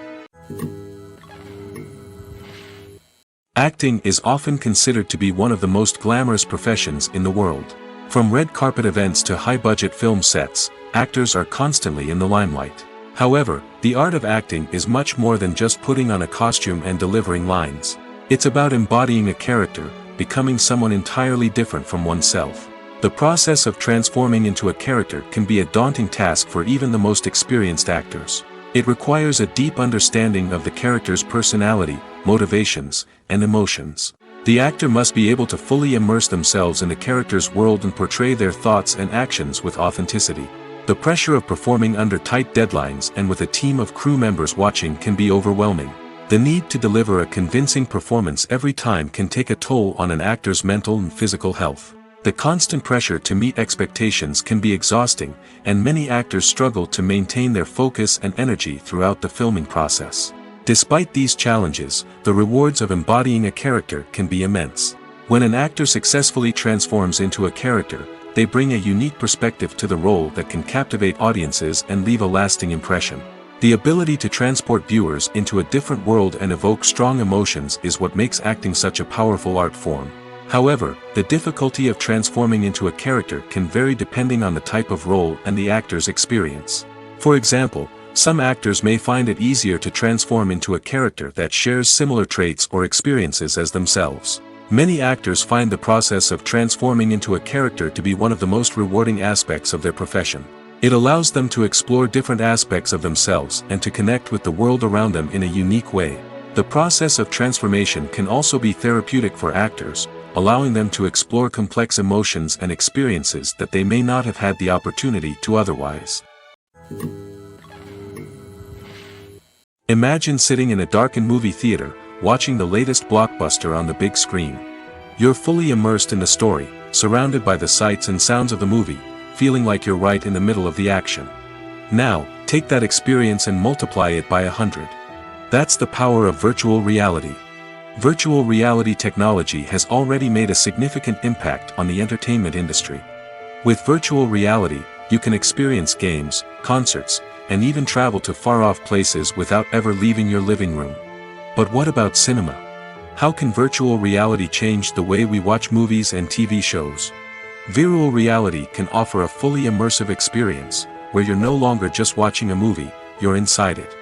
Acting is often considered to be one of the most glamorous professions in the world. From red carpet events to high-budget film sets, actors are constantly in the limelight. However, the art of acting is much more than just putting on a costume and delivering lines. It's about embodying a character, becoming someone entirely different from oneself. The process of transforming into a character can be a daunting task for even the most experienced actors. It requires a deep understanding of the character's personality, motivations, and emotions. The actor must be able to fully immerse themselves in the character's world and portray their thoughts and actions with authenticity. The pressure of performing under tight deadlines and with a team of crew members watching can be overwhelming. The need to deliver a convincing performance every time can take a toll on an actor's mental and physical health. The constant pressure to meet expectations can be exhausting, and many actors struggle to maintain their focus and energy throughout the filming process. Despite these challenges, the rewards of embodying a character can be immense. When an actor successfully transforms into a character, they bring a unique perspective to the role that can captivate audiences and leave a lasting impression. The ability to transport viewers into a different world and evoke strong emotions is what makes acting such a powerful art form. However, the difficulty of transforming into a character can vary depending on the type of role and the actor's experience. For example, some actors may find it easier to transform into a character that shares similar traits or experiences as themselves. Many actors find the process of transforming into a character to be one of the most rewarding aspects of their profession. It allows them to explore different aspects of themselves and to connect with the world around them in a unique way. The process of transformation can also be therapeutic for actors, allowing them to explore complex emotions and experiences that they may not have had the opportunity to otherwise. Imagine sitting in a darkened movie theater, watching the latest blockbuster on the big screen. You're fully immersed in the story, surrounded by the sights and sounds of the movie, feeling like you're right in the middle of the action. Now, take that experience and multiply it by 100. That's the power of virtual reality. Virtual reality technology has already made a significant impact on the entertainment industry. With virtual reality, you can experience games, concerts, and even travel to far-off places without ever leaving your living room. But what about cinema? How can virtual reality change the way we watch movies and TV shows? Virtual reality can offer a fully immersive experience, where you're no longer just watching a movie, you're inside it.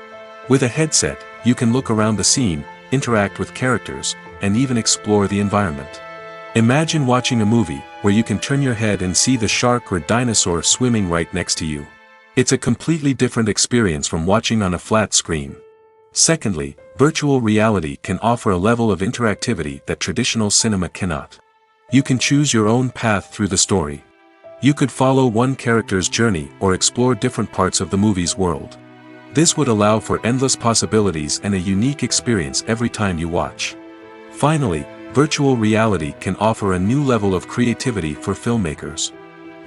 With a headset, you can look around the scene, interact with characters, and even explore the environment. Imagine watching a movie, where you can turn your head and see the shark or dinosaur swimming right next to you. It's a completely different experience from watching on a flat screen. Secondly, virtual reality can offer a level of interactivity that traditional cinema cannot. You can choose your own path through the story. You could follow one character's journey or explore different parts of the movie's world. This would allow for endless possibilities and a unique experience every time you watch. Finally, virtual reality can offer a new level of creativity for filmmakers.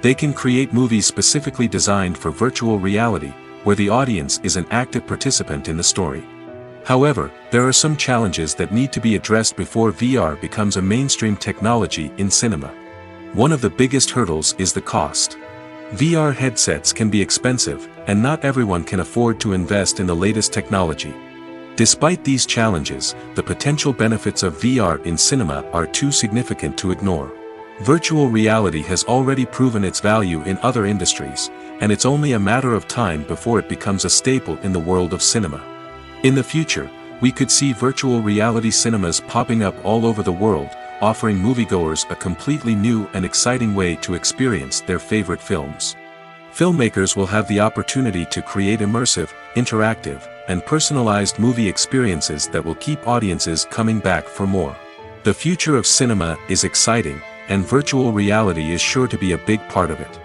They can create movies specifically designed for virtual reality, where the audience is an active participant in the story. However, there are some challenges that need to be addressed before VR becomes a mainstream technology in cinema. One of the biggest hurdles is the cost. VR headsets can be expensive, and not everyone can afford to invest in the latest technology. Despite these challenges, the potential benefits of VR in cinema are too significant to ignore. Virtual reality has already proven its value in other industries, and it's only a matter of time before it becomes a staple in the world of cinema. In the future, we could see virtual reality cinemas popping up all over the world, offering moviegoers a completely new and exciting way to experience their favorite films. Filmmakers will have the opportunity to create immersive, interactive, and personalized movie experiences that will keep audiences coming back for more. The future of cinema is exciting, and virtual reality is sure to be a big part of it.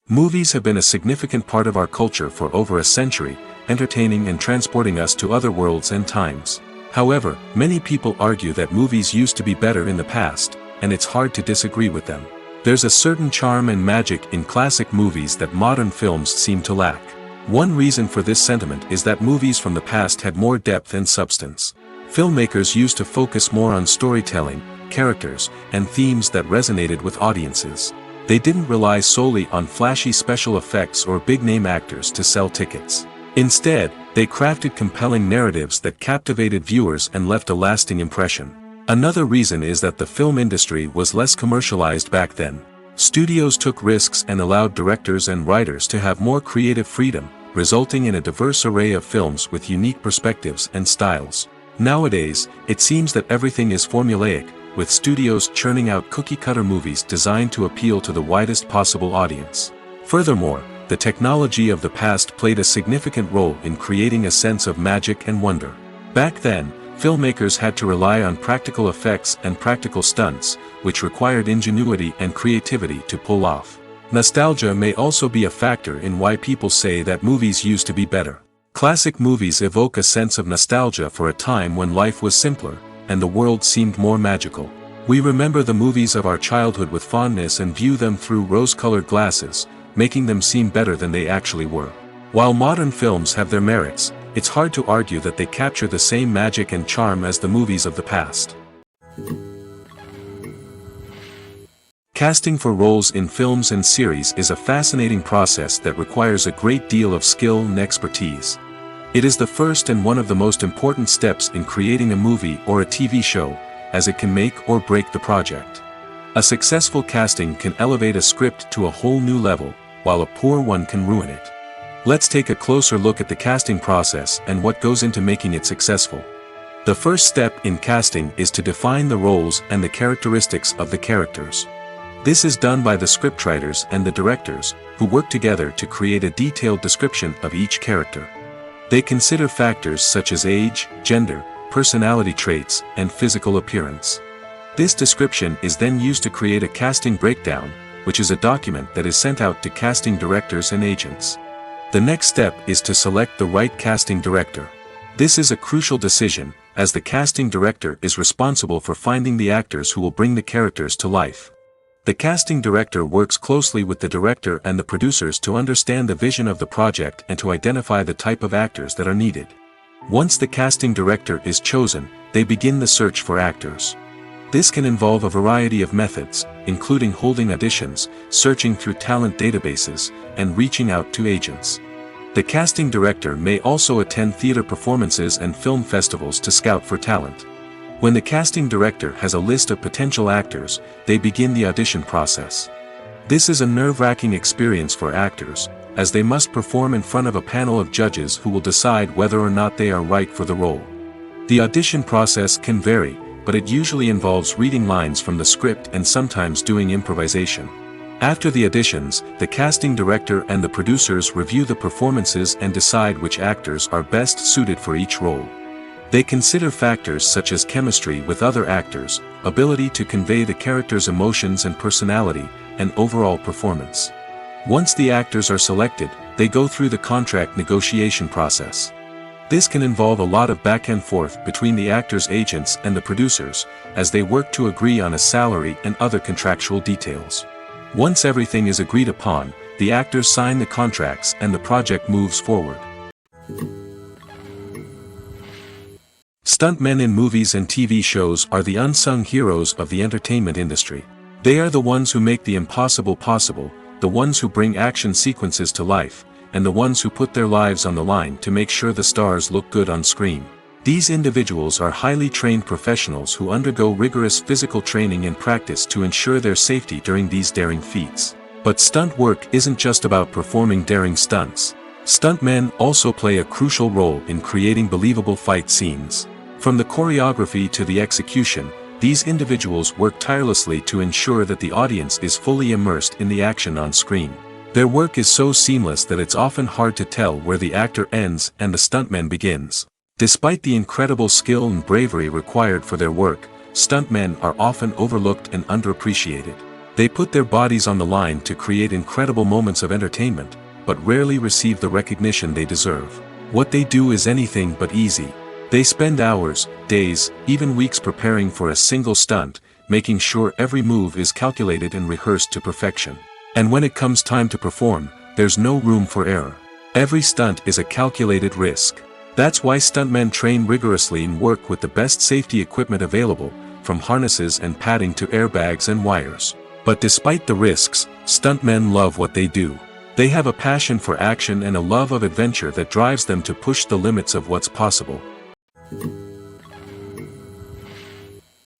Movies have been a significant part of our culture for over a century, entertaining and transporting us to other worlds and times. However, many people argue that movies used to be better in the past, and it's hard to disagree with them. There's a certain charm and magic in classic movies that modern films seem to lack. One reason for this sentiment is that movies from the past had more depth and substance. Filmmakers used to focus more on storytelling, characters, and themes that resonated with audiences. They didn't rely solely on flashy special effects or big-name actors to sell tickets. Instead, they crafted compelling narratives that captivated viewers and left a lasting impression. Another reason is that the film industry was less commercialized back then. Studios took risks and allowed directors and writers to have more creative freedom, resulting in a diverse array of films with unique perspectives and styles. Nowadays, it seems that everything is formulaic, with studios churning out cookie-cutter movies designed to appeal to the widest possible audience. Furthermore, the technology of the past played a significant role in creating a sense of magic and wonder. Back then, filmmakers had to rely on practical effects and practical stunts, which required ingenuity and creativity to pull off. Nostalgia may also be a factor in why people say that movies used to be better. Classic movies evoke a sense of nostalgia for a time when life was simpler, and the world seemed more magical. We remember the movies of our childhood with fondness and view them through rose-colored glasses, making them seem better than they actually were. While modern films have their merits, it's hard to argue that they capture the same magic and charm as the movies of the past. Casting for roles in films and series is a fascinating process that requires a great deal of skill and expertise. It is the first and one of the most important steps in creating a movie or a TV show, as it can make or break the project. A successful casting can elevate a script to a whole new level, while a poor one can ruin it. Let's take a closer look at the casting process and what goes into making it successful. The first step in casting is to define the roles and the characteristics of the characters. This is done by the scriptwriters and the directors, who work together to create a detailed description of each character. They consider factors such as age, gender, personality traits, and physical appearance. This description is then used to create a casting breakdown, which is a document that is sent out to casting directors and agents. The next step is to select the right casting director. This is a crucial decision, as the casting director is responsible for finding the actors who will bring the characters to life. The casting director works closely with the director and the producers to understand the vision of the project and to identify the type of actors that are needed. Once the casting director is chosen, they begin the search for actors. This can involve a variety of methods, including holding auditions, searching through talent databases, and reaching out to agents. The casting director may also attend theater performances and film festivals to scout for talent. When the casting director has a list of potential actors, they begin the audition process. This is a nerve-wracking experience for actors, as they must perform in front of a panel of judges who will decide whether or not they are right for the role. The audition process can vary, but it usually involves reading lines from the script and sometimes doing improvisation. After the auditions, the casting director and the producers review the performances and decide which actors are best suited for each role. They consider factors such as chemistry with other actors, ability to convey the character's emotions and personality, and overall performance. Once the actors are selected, they go through the contract negotiation process. This can involve a lot of back and forth between the actors' agents and the producers, as they work to agree on a salary and other contractual details. Once everything is agreed upon, the actors sign the contracts and the project moves forward. Stuntmen in movies and TV shows are the unsung heroes of the entertainment industry. They are the ones who make the impossible possible, the ones who bring action sequences to life, and the ones who put their lives on the line to make sure the stars look good on screen. These individuals are highly trained professionals who undergo rigorous physical training and practice to ensure their safety during these daring feats. But stunt work isn't just about performing daring stunts. Stuntmen also play a crucial role in creating believable fight scenes. From the choreography to the execution, these individuals work tirelessly to ensure that the audience is fully immersed in the action on screen. Their work is so seamless that it's often hard to tell where the actor ends and the stuntman begins. Despite the incredible skill and bravery required for their work, stuntmen are often overlooked and underappreciated. They put their bodies on the line to create incredible moments of entertainment, but rarely receive the recognition they deserve. What they do is anything but easy. They spend hours, days, even weeks preparing for a single stunt, making sure every move is calculated and rehearsed to perfection. And when it comes time to perform, there's no room for error. Every stunt is a calculated risk. That's why stuntmen train rigorously and work with the best safety equipment available, from harnesses and padding to airbags and wires. But despite the risks, stuntmen love what they do. They have a passion for action and a love of adventure that drives them to push the limits of what's possible.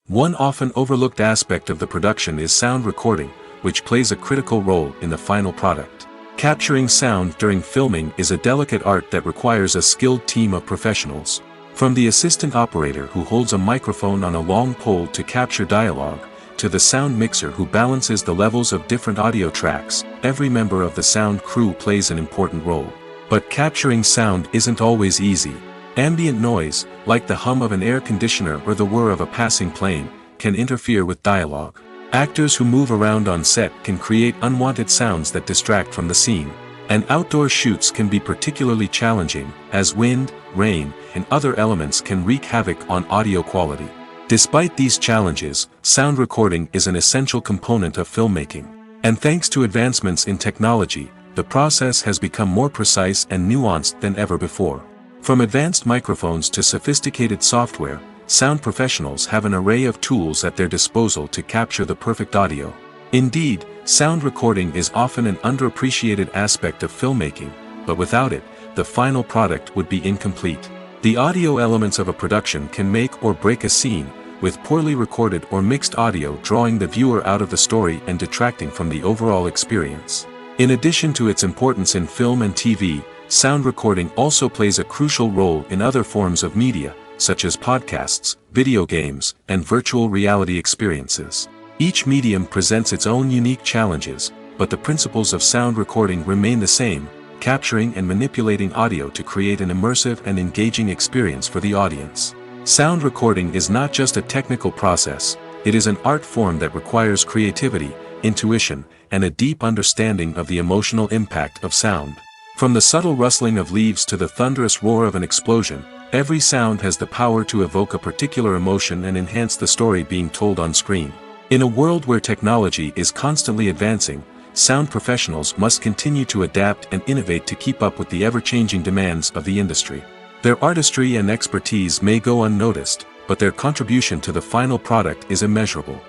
One often overlooked aspect of the production is sound recording, which plays a critical role in the final product. Capturing sound during filming is a delicate art that requires a skilled team of professionals. From the assistant operator who holds a microphone on a long pole to capture dialogue, to the sound mixer who balances the levels of different audio tracks, every member of the sound crew plays an important role. But capturing sound isn't always easy. Ambient noise, like the hum of an air conditioner or the whir of a passing plane, can interfere with dialogue. Actors who move around on set can create unwanted sounds that distract from the scene. And outdoor shoots can be particularly challenging, as wind, rain, and other elements can wreak havoc on audio quality. Despite these challenges, sound recording is an essential component of filmmaking. And thanks to advancements in technology, the process has become more precise and nuanced than ever before. From advanced microphones to sophisticated software, sound professionals have an array of tools at their disposal to capture the perfect audio. Indeed, sound recording is often an underappreciated aspect of filmmaking, but without it, the final product would be incomplete. The audio elements of a production can make or break a scene, with poorly recorded or mixed audio drawing the viewer out of the story and detracting from the overall experience. In addition to its importance in film and TV, sound recording also plays a crucial role in other forms of media, such as podcasts, video games, and virtual reality experiences. Each medium presents its own unique challenges, but the principles of sound recording remain the same, capturing and manipulating audio to create an immersive and engaging experience for the audience. Sound recording is not just a technical process, it is an art form that requires creativity, intuition, and a deep understanding of the emotional impact of sound. From the subtle rustling of leaves to the thunderous roar of an explosion, every sound has the power to evoke a particular emotion and enhance the story being told on screen. In a world where technology is constantly advancing, sound professionals must continue to adapt and innovate to keep up with the ever-changing demands of the industry. Their artistry and expertise may go unnoticed, but their contribution to the final product is immeasurable.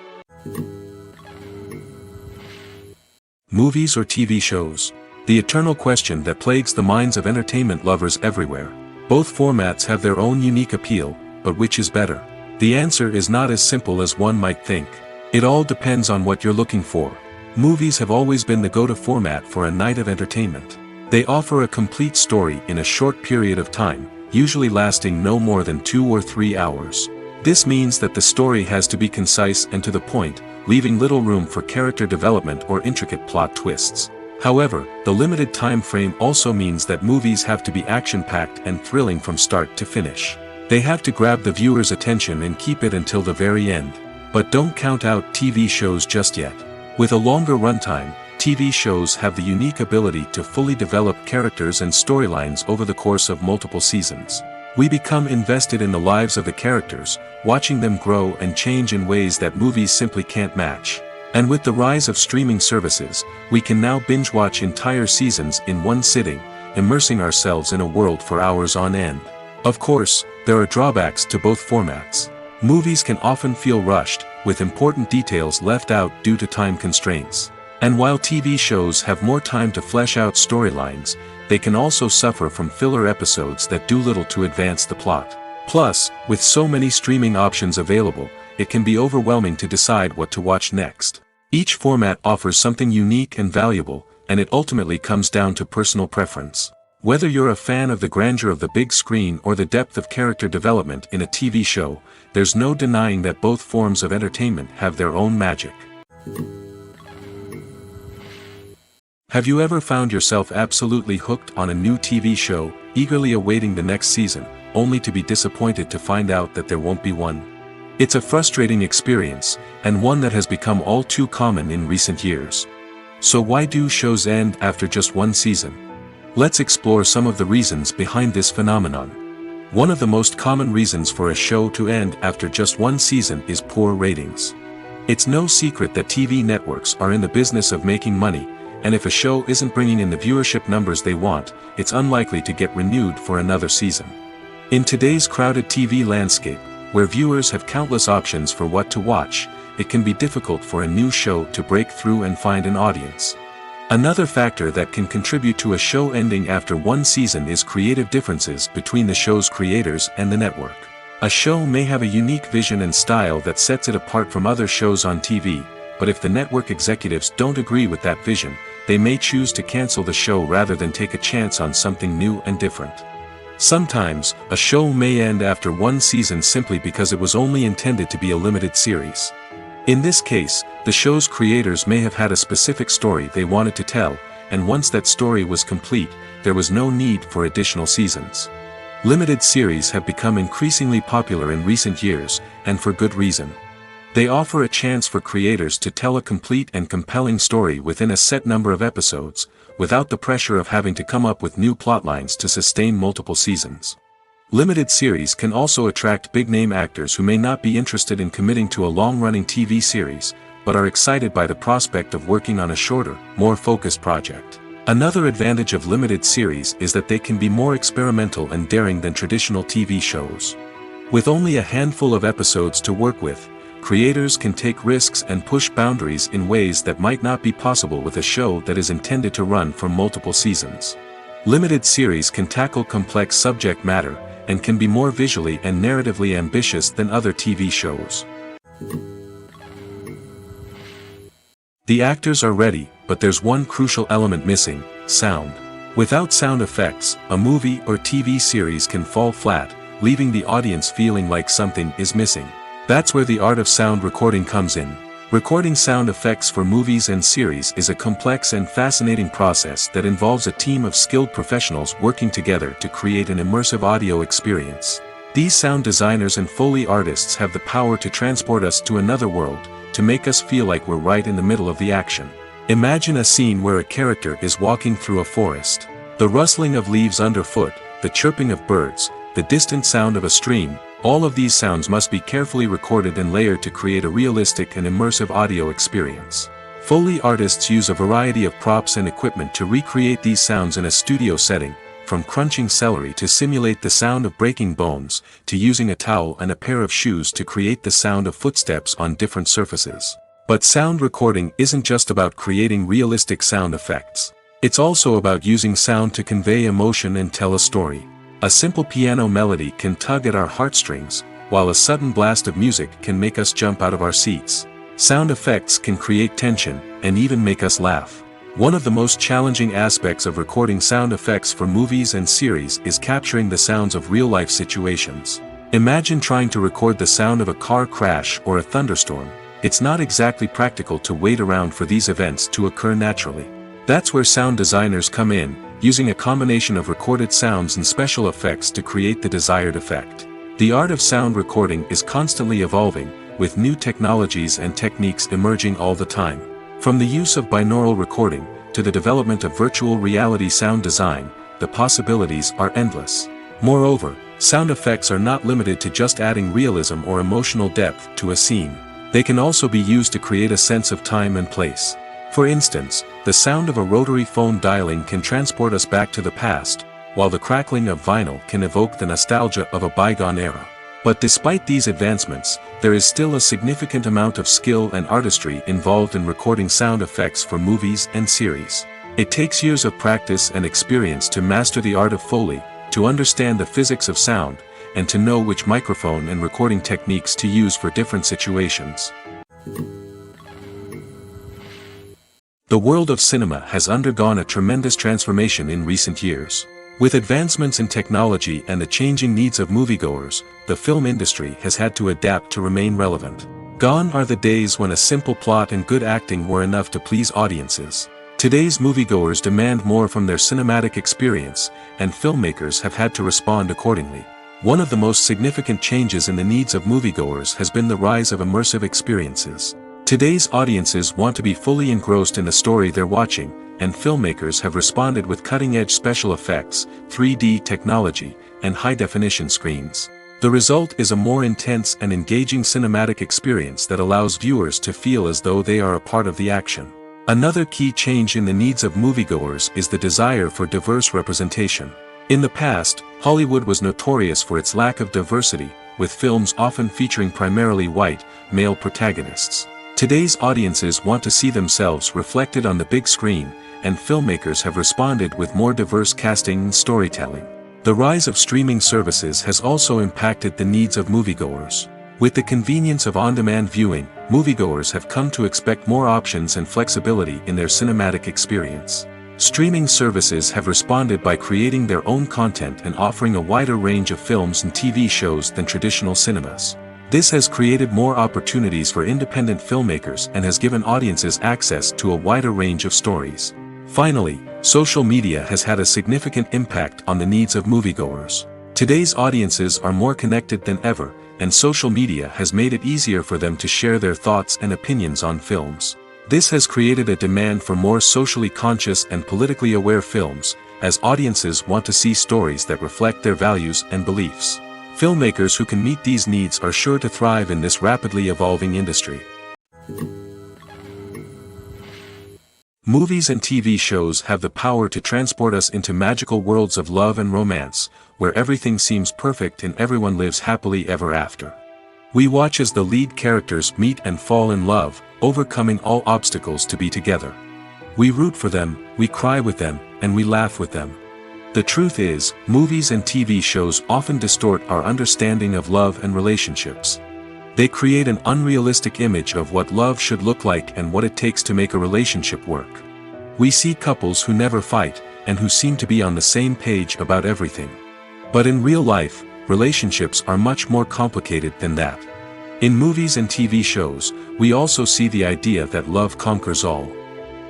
Movies or TV shows? The eternal question that plagues the minds of entertainment lovers everywhere. Both formats have their own unique appeal, but which is better? The answer is not as simple as one might think. It all depends on what you're looking for. Movies have always been the go-to format for a night of entertainment. They offer a complete story in a short period of time, usually lasting no more than 2 or 3 hours. This means that the story has to be concise and to the point, leaving little room for character development or intricate plot twists. However, the limited time frame also means that movies have to be action-packed and thrilling from start to finish. They have to grab the viewer's attention and keep it until the very end. But don't count out TV shows just yet. With a longer runtime, TV shows have the unique ability to fully develop characters and storylines over the course of multiple seasons. We become invested in the lives of the characters, watching them grow and change in ways that movies simply can't match. And with the rise of streaming services, we can now binge-watch entire seasons in one sitting, immersing ourselves in a world for hours on end. Of course, there are drawbacks to both formats. Movies can often feel rushed, with important details left out due to time constraints. And while TV shows have more time to flesh out storylines, they can also suffer from filler episodes that do little to advance the plot. Plus, with so many streaming options available, it can be overwhelming to decide what to watch next. Each format offers something unique and valuable, and it ultimately comes down to personal preference. Whether you're a fan of the grandeur of the big screen or the depth of character development in a TV show, there's no denying that both forms of entertainment have their own magic. Have you ever found yourself absolutely hooked on a new TV show, eagerly awaiting the next season, only to be disappointed to find out that there won't be one? It's a frustrating experience, and one that has become all too common in recent years. So why do shows end after just one season? Let's explore some of the reasons behind this phenomenon. One of the most common reasons for a show to end after just one season is poor ratings. It's no secret that TV networks are in the business of making money, and if a show isn't bringing in the viewership numbers they want, it's unlikely to get renewed for another season. In today's crowded TV landscape, where viewers have countless options for what to watch, it can be difficult for a new show to break through and find an audience. Another factor that can contribute to a show ending after one season is creative differences between the show's creators and the network. A show may have a unique vision and style that sets it apart from other shows on TV, but if the network executives don't agree with that vision, they may choose to cancel the show rather than take a chance on something new and different. Sometimes, a show may end after one season simply because it was only intended to be a limited series. In this case, the show's creators may have had a specific story they wanted to tell, and once that story was complete, there was no need for additional seasons. Limited series have become increasingly popular in recent years, and for good reason. They offer a chance for creators to tell a complete and compelling story within a set number of episodes, without the pressure of having to come up with new plotlines to sustain multiple seasons. Limited series can also attract big-name actors who may not be interested in committing to a long-running TV series, but are excited by the prospect of working on a shorter, more focused project. Another advantage of limited series is that they can be more experimental and daring than traditional TV shows. With only a handful of episodes to work with, creators can take risks and push boundaries in ways that might not be possible with a show that is intended to run for multiple seasons. Limited series can tackle complex subject matter, and can be more visually and narratively ambitious than other TV shows. The actors are ready, but there's one crucial element missing: sound. Without sound effects, a movie or TV series can fall flat, leaving the audience feeling like something is missing. That's where the art of sound recording comes in. Recording sound effects for movies and series is a complex and fascinating process that involves a team of skilled professionals working together to create an immersive audio experience. These sound designers and Foley artists have the power to transport us to another world, to make us feel like we're right in the middle of the action. Imagine a scene where a character is walking through a forest. The rustling of leaves underfoot, the chirping of birds, the distant sound of a stream, all of these sounds must be carefully recorded and layered to create a realistic and immersive audio experience. Foley artists use a variety of props and equipment to recreate these sounds in a studio setting, from crunching celery to simulate the sound of breaking bones, to using a towel and a pair of shoes to create the sound of footsteps on different surfaces. But sound recording isn't just about creating realistic sound effects. It's also about using sound to convey emotion and tell a story. A simple piano melody can tug at our heartstrings, while a sudden blast of music can make us jump out of our seats. Sound effects can create tension, and even make us laugh. One of the most challenging aspects of recording sound effects for movies and series is capturing the sounds of real-life situations. Imagine trying to record the sound of a car crash or a thunderstorm. It's not exactly practical to wait around for these events to occur naturally. That's where sound designers come in, using a combination of recorded sounds and special effects to create the desired effect. The art of sound recording is constantly evolving, with new technologies and techniques emerging all the time. From the use of binaural recording, to the development of virtual reality sound design, the possibilities are endless. Moreover, sound effects are not limited to just adding realism or emotional depth to a scene. They can also be used to create a sense of time and place. For instance, the sound of a rotary phone dialing can transport us back to the past, while the crackling of vinyl can evoke the nostalgia of a bygone era. But despite these advancements, there is still a significant amount of skill and artistry involved in recording sound effects for movies and series. It takes years of practice and experience to master the art of Foley, to understand the physics of sound, and to know which microphone and recording techniques to use for different situations. The world of cinema has undergone a tremendous transformation in recent years. With advancements in technology and the changing needs of moviegoers, the film industry has had to adapt to remain relevant. Gone are the days when a simple plot and good acting were enough to please audiences. Today's moviegoers demand more from their cinematic experience, and filmmakers have had to respond accordingly. One of the most significant changes in the needs of moviegoers has been the rise of immersive experiences. Today's audiences want to be fully engrossed in the story they're watching, and filmmakers have responded with cutting-edge special effects, 3D technology, and high-definition screens. The result is a more intense and engaging cinematic experience that allows viewers to feel as though they are a part of the action. Another key change in the needs of moviegoers is the desire for diverse representation. In the past, Hollywood was notorious for its lack of diversity, with films often featuring primarily white, male protagonists. Today's audiences want to see themselves reflected on the big screen, and filmmakers have responded with more diverse casting and storytelling. The rise of streaming services has also impacted the needs of moviegoers. With the convenience of on-demand viewing, moviegoers have come to expect more options and flexibility in their cinematic experience. Streaming services have responded by creating their own content and offering a wider range of films and TV shows than traditional cinemas. This has created more opportunities for independent filmmakers and has given audiences access to a wider range of stories. Finally, social media has had a significant impact on the needs of moviegoers. Today's audiences are more connected than ever, and social media has made it easier for them to share their thoughts and opinions on films. This has created a demand for more socially conscious and politically aware films, as audiences want to see stories that reflect their values and beliefs. Filmmakers who can meet these needs are sure to thrive in this rapidly evolving industry. Movies and TV shows have the power to transport us into magical worlds of love and romance, where everything seems perfect and everyone lives happily ever after. We watch as the lead characters meet and fall in love, overcoming all obstacles to be together. We root for them, we cry with them, and we laugh with them. The truth is, movies and TV shows often distort our understanding of love and relationships. They create an unrealistic image of what love should look like and what it takes to make a relationship work. We see couples who never fight, and who seem to be on the same page about everything. But in real life, relationships are much more complicated than that. In movies and TV shows, we also see the idea that love conquers all.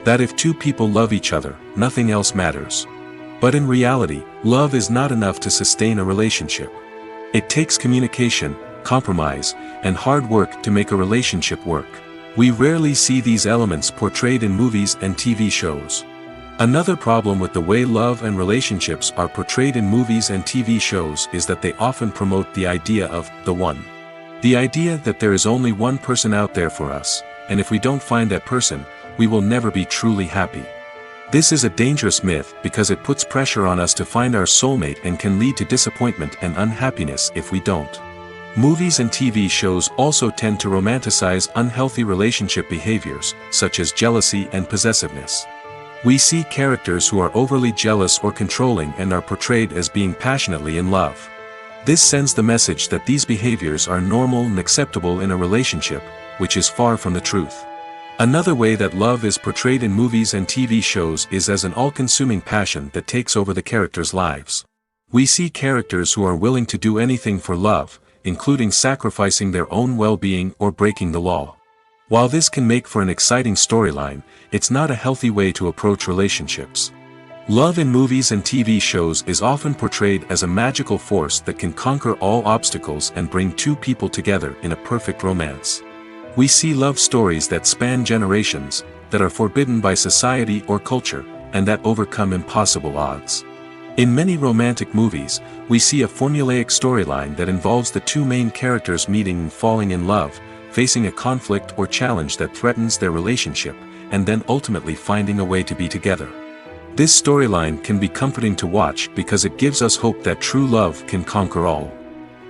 That if two people love each other, nothing else matters. But in reality, love is not enough to sustain a relationship. It takes communication, compromise, and hard work to make a relationship work. We rarely see these elements portrayed in movies and TV shows. Another problem with the way love and relationships are portrayed in movies and TV shows is that they often promote the idea of the one. The idea that there is only one person out there for us, and if we don't find that person, we will never be truly happy. This is a dangerous myth because it puts pressure on us to find our soulmate and can lead to disappointment and unhappiness if we don't. Movies and TV shows also tend to romanticize unhealthy relationship behaviors, such as jealousy and possessiveness. We see characters who are overly jealous or controlling and are portrayed as being passionately in love. This sends the message that these behaviors are normal and acceptable in a relationship, which is far from the truth. Another way that love is portrayed in movies and TV shows is as an all-consuming passion that takes over the characters' lives. We see characters who are willing to do anything for love, including sacrificing their own well-being or breaking the law. While this can make for an exciting storyline, it's not a healthy way to approach relationships. Love in movies and TV shows is often portrayed as a magical force that can conquer all obstacles and bring two people together in a perfect romance. We see love stories that span generations, that are forbidden by society or culture, and that overcome impossible odds. In many romantic movies, we see a formulaic storyline that involves the two main characters meeting and falling in love, facing a conflict or challenge that threatens their relationship, and then ultimately finding a way to be together. This storyline can be comforting to watch because it gives us hope that true love can conquer all.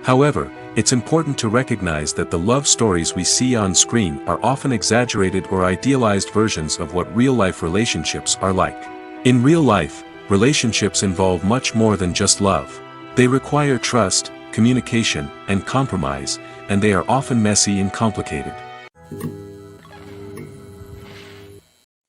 However, it's important to recognize that the love stories we see on screen are often exaggerated or idealized versions of what real-life relationships are like. In real life, relationships involve much more than just love. They require trust, communication, and compromise, and they are often messy and complicated.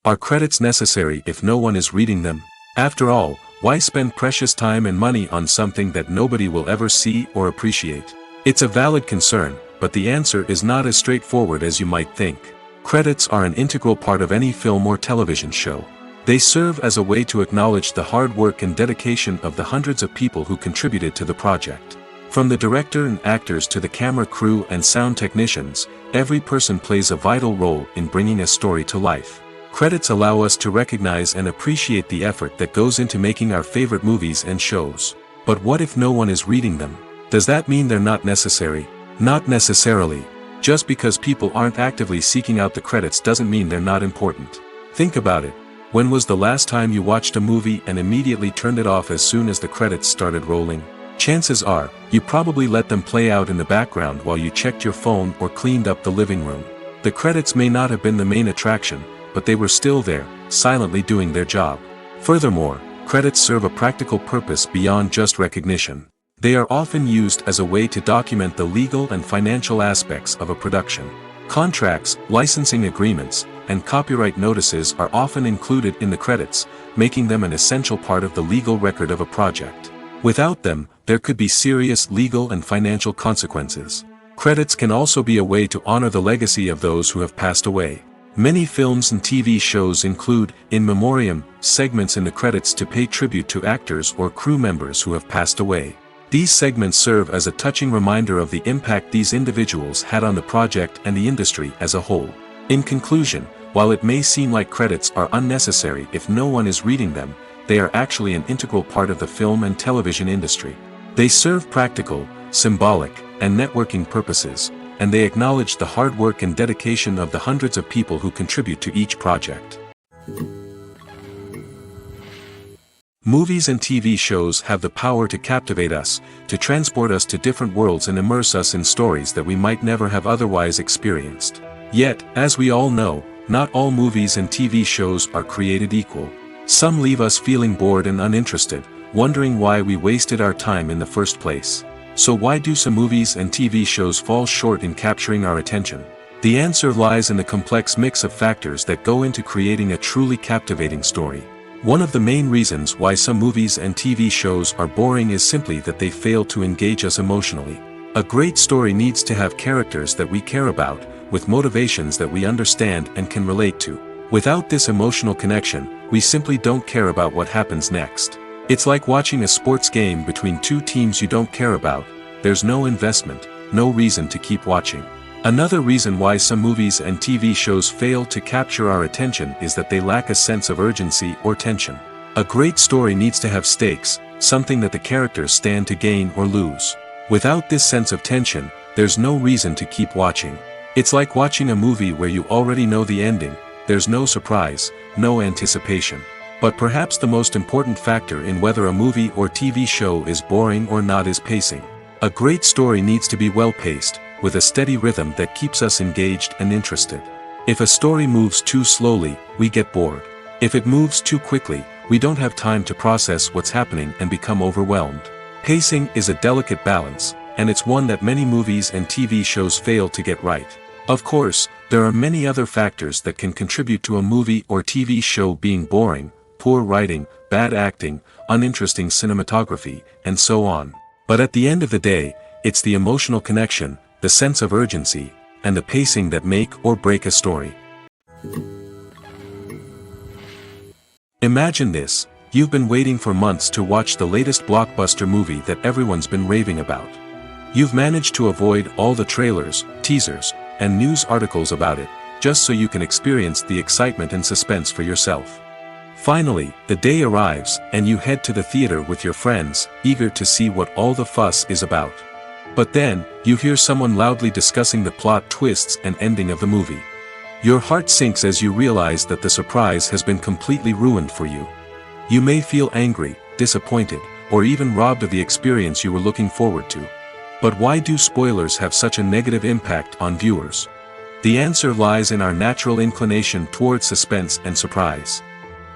Are credits necessary if no one is reading them? After all, why spend precious time and money on something that nobody will ever see or appreciate? It's a valid concern, but the answer is not as straightforward as you might think. Credits are an integral part of any film or television show. They serve as a way to acknowledge the hard work and dedication of the hundreds of people who contributed to the project. From the director and actors to the camera crew and sound technicians, every person plays a vital role in bringing a story to life. Credits allow us to recognize and appreciate the effort that goes into making our favorite movies and shows. But what if no one is reading them? Does that mean they're not necessary? Not necessarily. Just because people aren't actively seeking out the credits doesn't mean they're not important. Think about it. When was the last time you watched a movie and immediately turned it off as soon as the credits started rolling? Chances are, you probably let them play out in the background while you checked your phone or cleaned up the living room. The credits may not have been the main attraction, but they were still there, silently doing their job. Furthermore, credits serve a practical purpose beyond just recognition. They are often used as a way to document the legal and financial aspects of a production. Contracts, licensing agreements, and copyright notices are often included in the credits, making them an essential part of the legal record of a project. Without them, there could be serious legal and financial consequences. Credits can also be a way to honor the legacy of those who have passed away. Many films and TV shows include, in memoriam, segments in the credits to pay tribute to actors or crew members who have passed away. These segments serve as a touching reminder of the impact these individuals had on the project and the industry as a whole. In conclusion, while it may seem like credits are unnecessary if no one is reading them, they are actually an integral part of the film and television industry. They serve practical, symbolic, and networking purposes, and they acknowledge the hard work and dedication of the hundreds of people who contribute to each project. Movies and TV shows have the power to captivate us, to transport us to different worlds and immerse us in stories that we might never have otherwise experienced. Yet, as we all know, not all movies and TV shows are created equal. Some leave us feeling bored and uninterested, wondering why we wasted our time in the first place. So why do some movies and TV shows fall short in capturing our attention? The answer lies in the complex mix of factors that go into creating a truly captivating story. One of the main reasons why some movies and TV shows are boring is simply that they fail to engage us emotionally. A great story needs to have characters that we care about, with motivations that we understand and can relate to. Without this emotional connection, we simply don't care about what happens next. It's like watching a sports game between two teams you don't care about. There's no investment, no reason to keep watching. Another reason why some movies and TV shows fail to capture our attention is that they lack a sense of urgency or tension. A great story needs to have stakes, something that the characters stand to gain or lose. Without this sense of tension, there's no reason to keep watching. It's like watching a movie where you already know the ending, there's no surprise, no anticipation. But perhaps the most important factor in whether a movie or TV show is boring or not is pacing. A great story needs to be well-paced, with a steady rhythm that keeps us engaged and interested. If a story moves too slowly, we get bored. If it moves too quickly, we don't have time to process what's happening and become overwhelmed. Pacing is a delicate balance, and it's one that many movies and TV shows fail to get right. Of course, there are many other factors that can contribute to a movie or TV show being boring: poor writing, bad acting, uninteresting cinematography, and so on. But at the end of the day, it's the emotional connection, the sense of urgency, and the pacing that make or break a story. Imagine this: you've been waiting for months to watch the latest blockbuster movie that everyone's been raving about. You've managed to avoid all the trailers, teasers, and news articles about it, just so you can experience the excitement and suspense for yourself. Finally, the day arrives, and you head to the theater with your friends, eager to see what all the fuss is about. But then, you hear someone loudly discussing the plot twists and ending of the movie. Your heart sinks as you realize that the surprise has been completely ruined for you. You may feel angry, disappointed, or even robbed of the experience you were looking forward to. But why do spoilers have such a negative impact on viewers? The answer lies in our natural inclination toward suspense and surprise.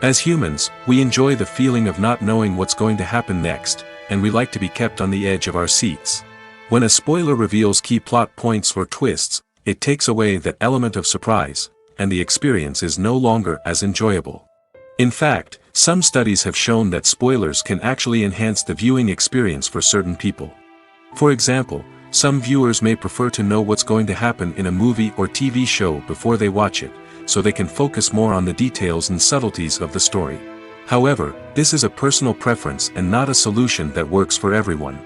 As humans, we enjoy the feeling of not knowing what's going to happen next, and we like to be kept on the edge of our seats. When a spoiler reveals key plot points or twists, it takes away that element of surprise, and the experience is no longer as enjoyable. In fact, some studies have shown that spoilers can actually enhance the viewing experience for certain people. For example, some viewers may prefer to know what's going to happen in a movie or TV show before they watch it, so they can focus more on the details and subtleties of the story. However, this is a personal preference and not a solution that works for everyone.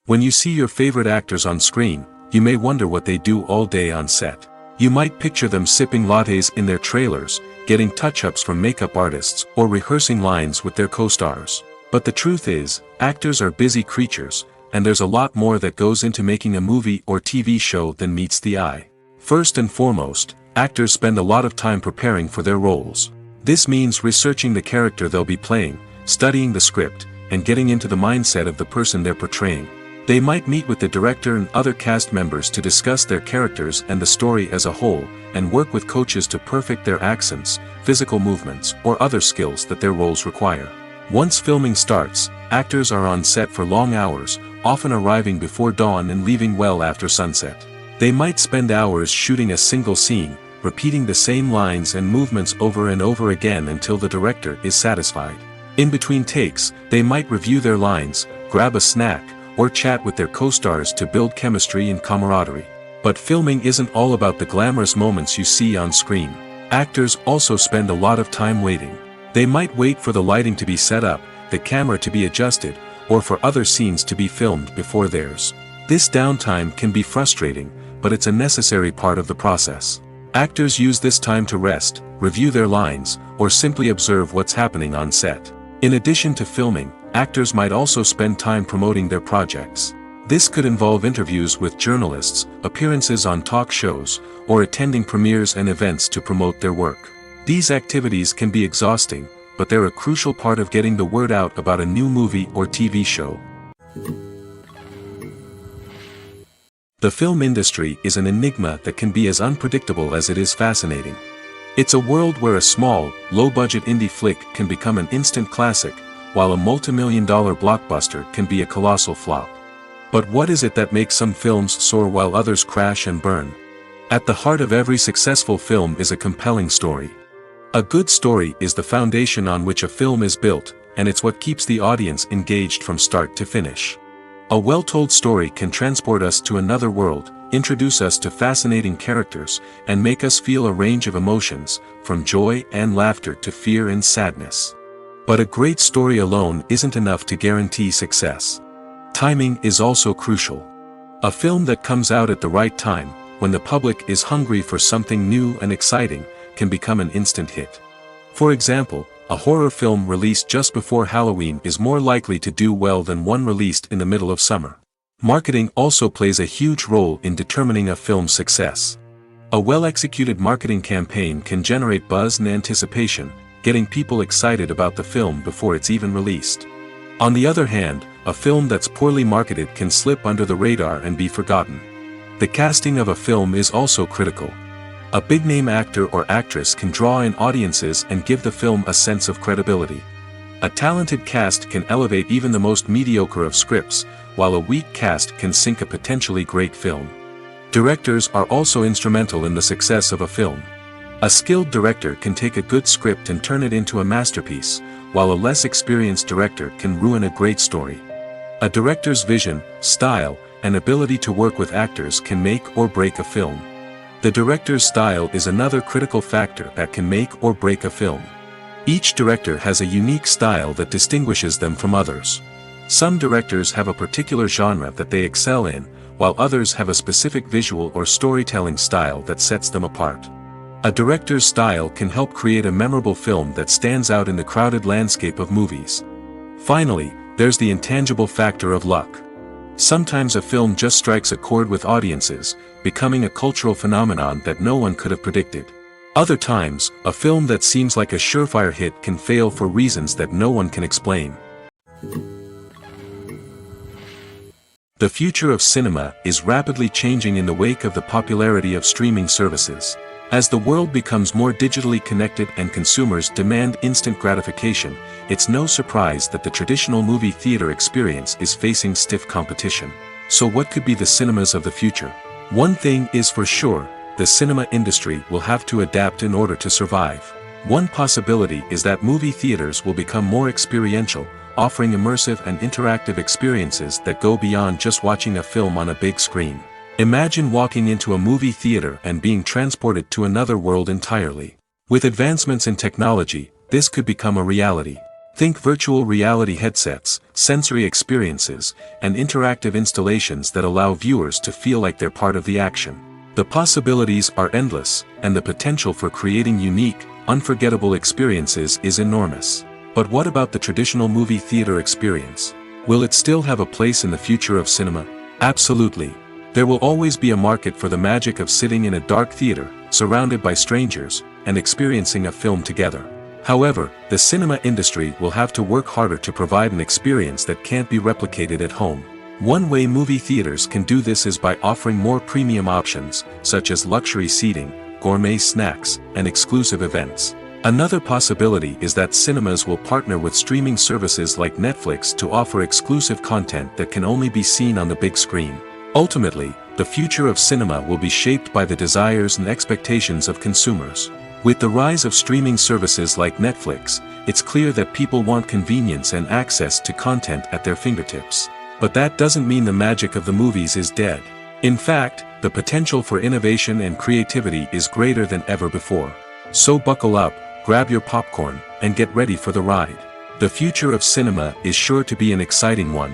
When you see your favorite actors on screen, you may wonder what they do all day on set. You might picture them sipping lattes in their trailers, getting touch-ups from makeup artists, or rehearsing lines with their co-stars. But the truth is, actors are busy creatures, and there's a lot more that goes into making a movie or TV show than meets the eye. First and foremost, actors spend a lot of time preparing for their roles. This means researching the character they'll be playing, studying the script, and getting into the mindset of the person they're portraying. They might meet with the director and other cast members to discuss their characters and the story as a whole, and work with coaches to perfect their accents, physical movements, or other skills that their roles require. Once filming starts, actors are on set for long hours, often arriving before dawn and leaving well after sunset. They might spend hours shooting a single scene, repeating the same lines and movements over and over again until the director is satisfied. In between takes, they might review their lines, grab a snack, or chat with their co-stars to build chemistry and camaraderie. But filming isn't all about the glamorous moments you see on screen. Actors also spend a lot of time waiting. They might wait for the lighting to be set up, the camera to be adjusted, or for other scenes to be filmed before theirs. This downtime can be frustrating, but it's a necessary part of the process. Actors use this time to rest, review their lines, or simply observe what's happening on set. In addition to filming, actors might also spend time promoting their projects. This could involve interviews with journalists, appearances on talk shows, or attending premieres and events to promote their work. These activities can be exhausting, but they're a crucial part of getting the word out about a new movie or TV show. The film industry is an enigma that can be as unpredictable as it is fascinating. It's a world where a small, low-budget indie flick can become an instant classic, while a multi-million-dollar blockbuster can be a colossal flop. But what is it that makes some films soar while others crash and burn? At the heart of every successful film is a compelling story. A good story is the foundation on which a film is built, and it's what keeps the audience engaged from start to finish. A well-told story can transport us to another world, introduce us to fascinating characters, and make us feel a range of emotions, from joy and laughter to fear and sadness. But a great story alone isn't enough to guarantee success. Timing is also crucial. A film that comes out at the right time, when the public is hungry for something new and exciting, can become an instant hit. For example, a horror film released just before Halloween is more likely to do well than one released in the middle of summer. Marketing also plays a huge role in determining a film's success. A well-executed marketing campaign can generate buzz and anticipation, getting people excited about the film before it's even released. On the other hand, a film that's poorly marketed can slip under the radar and be forgotten. The casting of a film is also critical. A big-name actor or actress can draw in audiences and give the film a sense of credibility. A talented cast can elevate even the most mediocre of scripts, while a weak cast can sink a potentially great film. Directors are also instrumental in the success of a film. A skilled director can take a good script and turn it into a masterpiece, while a less experienced director can ruin a great story. A director's vision, style, and ability to work with actors can make or break a film. The director's style is another critical factor that can make or break a film. Each director has a unique style that distinguishes them from others. Some directors have a particular genre that they excel in, while others have a specific visual or storytelling style that sets them apart. A director's style can help create a memorable film that stands out in the crowded landscape of movies. Finally, there's the intangible factor of luck. Sometimes a film just strikes a chord with audiences, becoming a cultural phenomenon that no one could have predicted. Other times, a film that seems like a surefire hit can fail for reasons that no one can explain. The future of cinema is rapidly changing in the wake of the popularity of streaming services. As the world becomes more digitally connected and consumers demand instant gratification, it's no surprise that the traditional movie theater experience is facing stiff competition. So what could be the cinemas of the future? One thing is for sure, the cinema industry will have to adapt in order to survive. One possibility is that movie theaters will become more experiential, offering immersive and interactive experiences that go beyond just watching a film on a big screen. Imagine walking into a movie theater and being transported to another world entirely. With advancements in technology, this could become a reality. Think virtual reality headsets, sensory experiences, and interactive installations that allow viewers to feel like they're part of the action. The possibilities are endless, and the potential for creating unique, unforgettable experiences is enormous. But what about the traditional movie theater experience? Will it still have a place in the future of cinema? Absolutely. There will always be a market for the magic of sitting in a dark theater, surrounded by strangers, and experiencing a film together. However, the cinema industry will have to work harder to provide an experience that can't be replicated at home. One way movie theaters can do this is by offering more premium options, such as luxury seating, gourmet snacks, and exclusive events. Another possibility is that cinemas will partner with streaming services like Netflix to offer exclusive content that can only be seen on the big screen. Ultimately, the future of cinema will be shaped by the desires and expectations of consumers. With the rise of streaming services like Netflix, it's clear that people want convenience and access to content at their fingertips. But that doesn't mean the magic of the movies is dead. In fact, the potential for innovation and creativity is greater than ever before. So buckle up, grab your popcorn, and get ready for the ride. The future of cinema is sure to be an exciting one.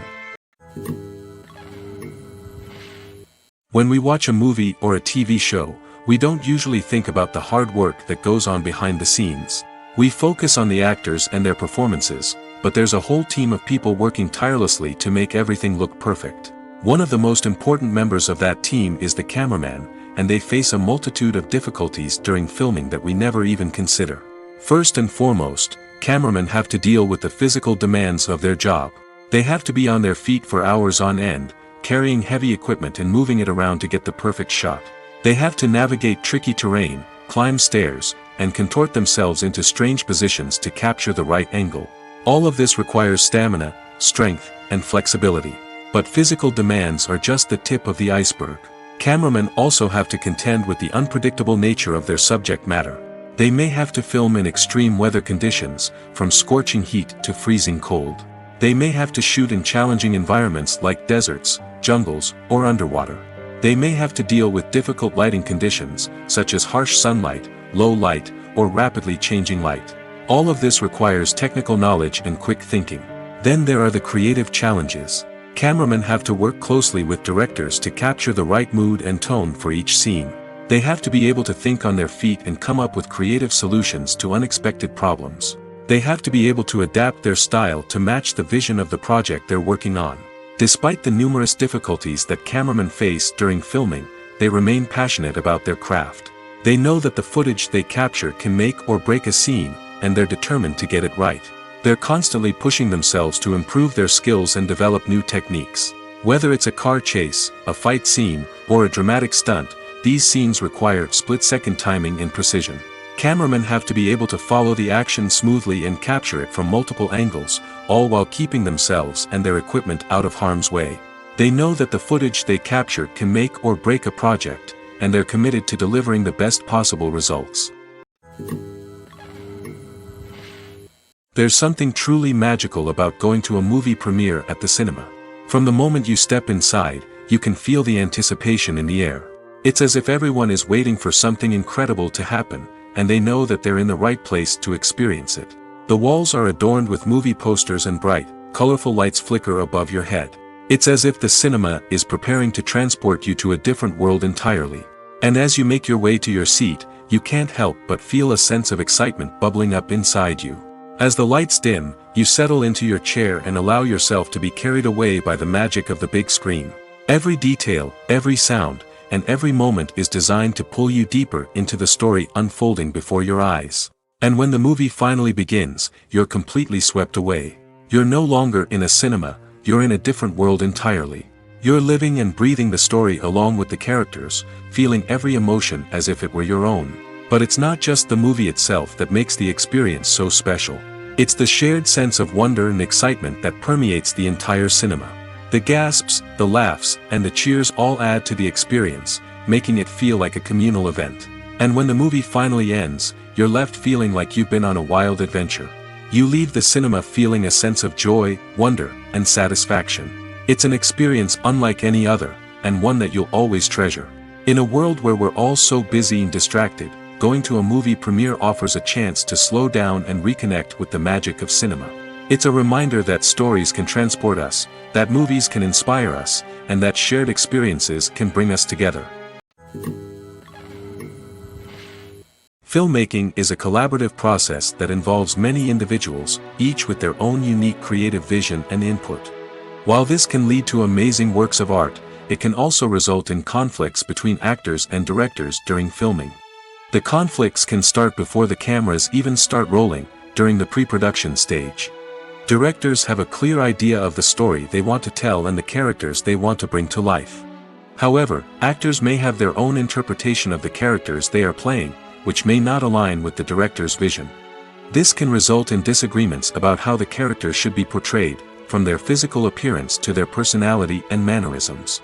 When we watch a movie or a TV show, we don't usually think about the hard work that goes on behind the scenes. We focus on the actors and their performances, but there's a whole team of people working tirelessly to make everything look perfect. One of the most important members of that team is the cameraman, and they face a multitude of difficulties during filming that we never even consider. First and foremost, cameramen have to deal with the physical demands of their job. They have to be on their feet for hours on end, carrying heavy equipment and moving it around to get the perfect shot. They have to navigate tricky terrain, climb stairs, and contort themselves into strange positions to capture the right angle. All of this requires stamina, strength, and flexibility. But physical demands are just the tip of the iceberg. Cameramen also have to contend with the unpredictable nature of their subject matter. They may have to film in extreme weather conditions, from scorching heat to freezing cold. They may have to shoot in challenging environments like deserts, jungles, or underwater. They may have to deal with difficult lighting conditions, such as harsh sunlight, low light, or rapidly changing light. All of this requires technical knowledge and quick thinking. Then there are the creative challenges. Cameramen have to work closely with directors to capture the right mood and tone for each scene. They have to be able to think on their feet and come up with creative solutions to unexpected problems. They have to be able to adapt their style to match the vision of the project they're working on. Despite the numerous difficulties that cameramen face during filming, they remain passionate about their craft. They know that the footage they capture can make or break a scene, and they're determined to get it right. They're constantly pushing themselves to improve their skills and develop new techniques. Whether it's a car chase, a fight scene, or a dramatic stunt, these scenes require split-second timing and precision. Cameramen have to be able to follow the action smoothly and capture it from multiple angles, all while keeping themselves and their equipment out of harm's way. They know that the footage they capture can make or break a project, and they're committed to delivering the best possible results. There's something truly magical about going to a movie premiere at the cinema. From the moment you step inside, you can feel the anticipation in the air. It's as if everyone is waiting for something incredible to happen, and they know that they're in the right place to experience it. The walls are adorned with movie posters and bright, colorful lights flicker above your head. It's as if the cinema is preparing to transport you to a different world entirely. And as you make your way to your seat, you can't help but feel a sense of excitement bubbling up inside you. As the lights dim, you settle into your chair and allow yourself to be carried away by the magic of the big screen. Every detail, every sound, and every moment is designed to pull you deeper into the story unfolding before your eyes. And when the movie finally begins, you're completely swept away. You're no longer in a cinema, you're in a different world entirely. You're living and breathing the story along with the characters, feeling every emotion as if it were your own. But it's not just the movie itself that makes the experience so special. It's the shared sense of wonder and excitement that permeates the entire cinema. The gasps, the laughs, and the cheers all add to the experience, making it feel like a communal event. And when the movie finally ends, you're left feeling like you've been on a wild adventure. You leave the cinema feeling a sense of joy, wonder, and satisfaction. It's an experience unlike any other, and one that you'll always treasure. In a world where we're all so busy and distracted, going to a movie premiere offers a chance to slow down and reconnect with the magic of cinema. It's a reminder that stories can transport us, that movies can inspire us, and that shared experiences can bring us together. Filmmaking is a collaborative process that involves many individuals, each with their own unique creative vision and input. While this can lead to amazing works of art, it can also result in conflicts between actors and directors during filming. The conflicts can start before the cameras even start rolling, during the pre-production stage. Directors have a clear idea of the story they want to tell and the characters they want to bring to life. However, actors may have their own interpretation of the characters they are playing, which may not align with the director's vision. This can result in disagreements about how the characters should be portrayed, from their physical appearance to their personality and mannerisms.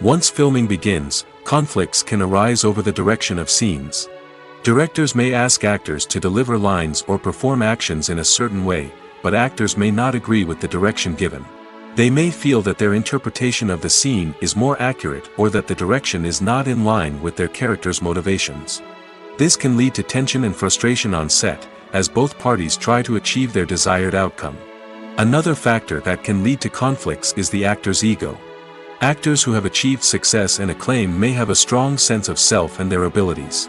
Once filming begins, conflicts can arise over the direction of scenes. Directors may ask actors to deliver lines or perform actions in a certain way, but actors may not agree with the direction given. They may feel that their interpretation of the scene is more accurate or that the direction is not in line with their character's motivations. This can lead to tension and frustration on set, as both parties try to achieve their desired outcome. Another factor that can lead to conflicts is the actor's ego. Actors who have achieved success and acclaim may have a strong sense of self and their abilities.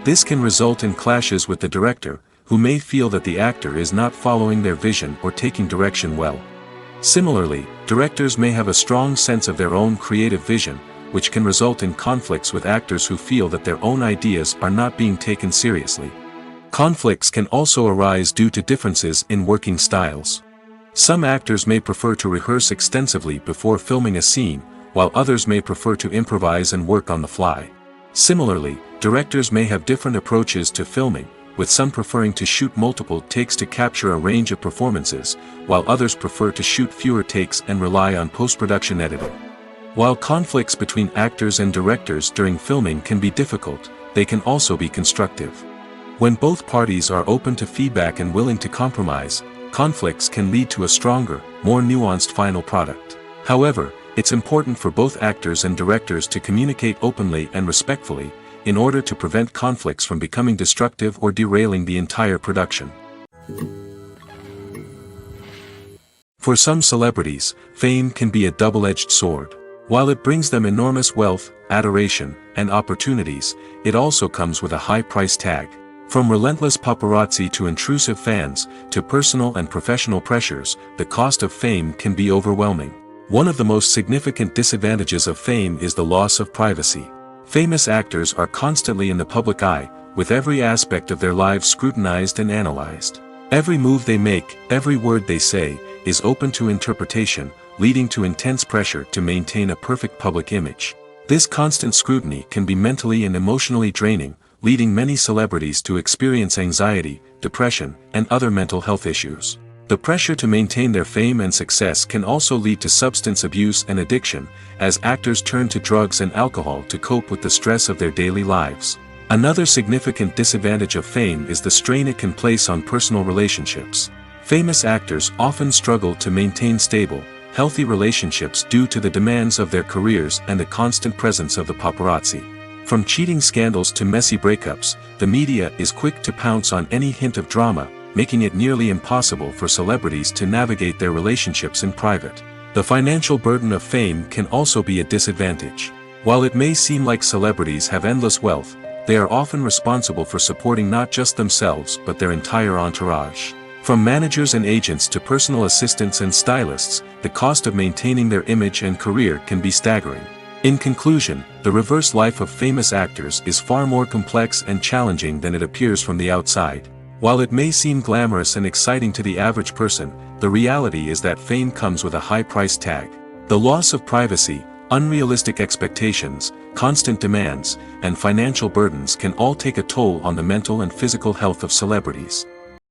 This can result in clashes with the director, who may feel that the actor is not following their vision or taking direction well. Similarly, directors may have a strong sense of their own creative vision, which can result in conflicts with actors who feel that their own ideas are not being taken seriously. Conflicts can also arise due to differences in working styles. Some actors may prefer to rehearse extensively before filming a scene, while others may prefer to improvise and work on the fly. Similarly, directors may have different approaches to filming, with some preferring to shoot multiple takes to capture a range of performances, while others prefer to shoot fewer takes and rely on post-production editing. While conflicts between actors and directors during filming can be difficult, they can also be constructive. When both parties are open to feedback and willing to compromise, conflicts can lead to a stronger, more nuanced final product. However, it's important for both actors and directors to communicate openly and respectfully, in order to prevent conflicts from becoming destructive or derailing the entire production. For some celebrities, fame can be a double-edged sword. While it brings them enormous wealth, adoration, and opportunities, it also comes with a high price tag. From relentless paparazzi to intrusive fans, to personal and professional pressures, the cost of fame can be overwhelming. One of the most significant disadvantages of fame is the loss of privacy. Famous actors are constantly in the public eye, with every aspect of their lives scrutinized and analyzed. Every move they make, every word they say, is open to interpretation, leading to intense pressure to maintain a perfect public image. This constant scrutiny can be mentally and emotionally draining, leading many celebrities to experience anxiety, depression, and other mental health issues. The pressure to maintain their fame and success can also lead to substance abuse and addiction, as actors turn to drugs and alcohol to cope with the stress of their daily lives. Another significant disadvantage of fame is the strain it can place on personal relationships. Famous actors often struggle to maintain stable, healthy relationships due to the demands of their careers and the constant presence of the paparazzi. From cheating scandals to messy breakups, the media is quick to pounce on any hint of drama, making it nearly impossible for celebrities to navigate their relationships in private. The financial burden of fame can also be a disadvantage. While it may seem like celebrities have endless wealth, they are often responsible for supporting not just themselves but their entire entourage. From managers and agents to personal assistants and stylists, the cost of maintaining their image and career can be staggering. In conclusion, the reverse life of famous actors is far more complex and challenging than it appears from the outside. While it may seem glamorous and exciting to the average person, the reality is that fame comes with a high price tag. The loss of privacy, unrealistic expectations, constant demands, and financial burdens can all take a toll on the mental and physical health of celebrities.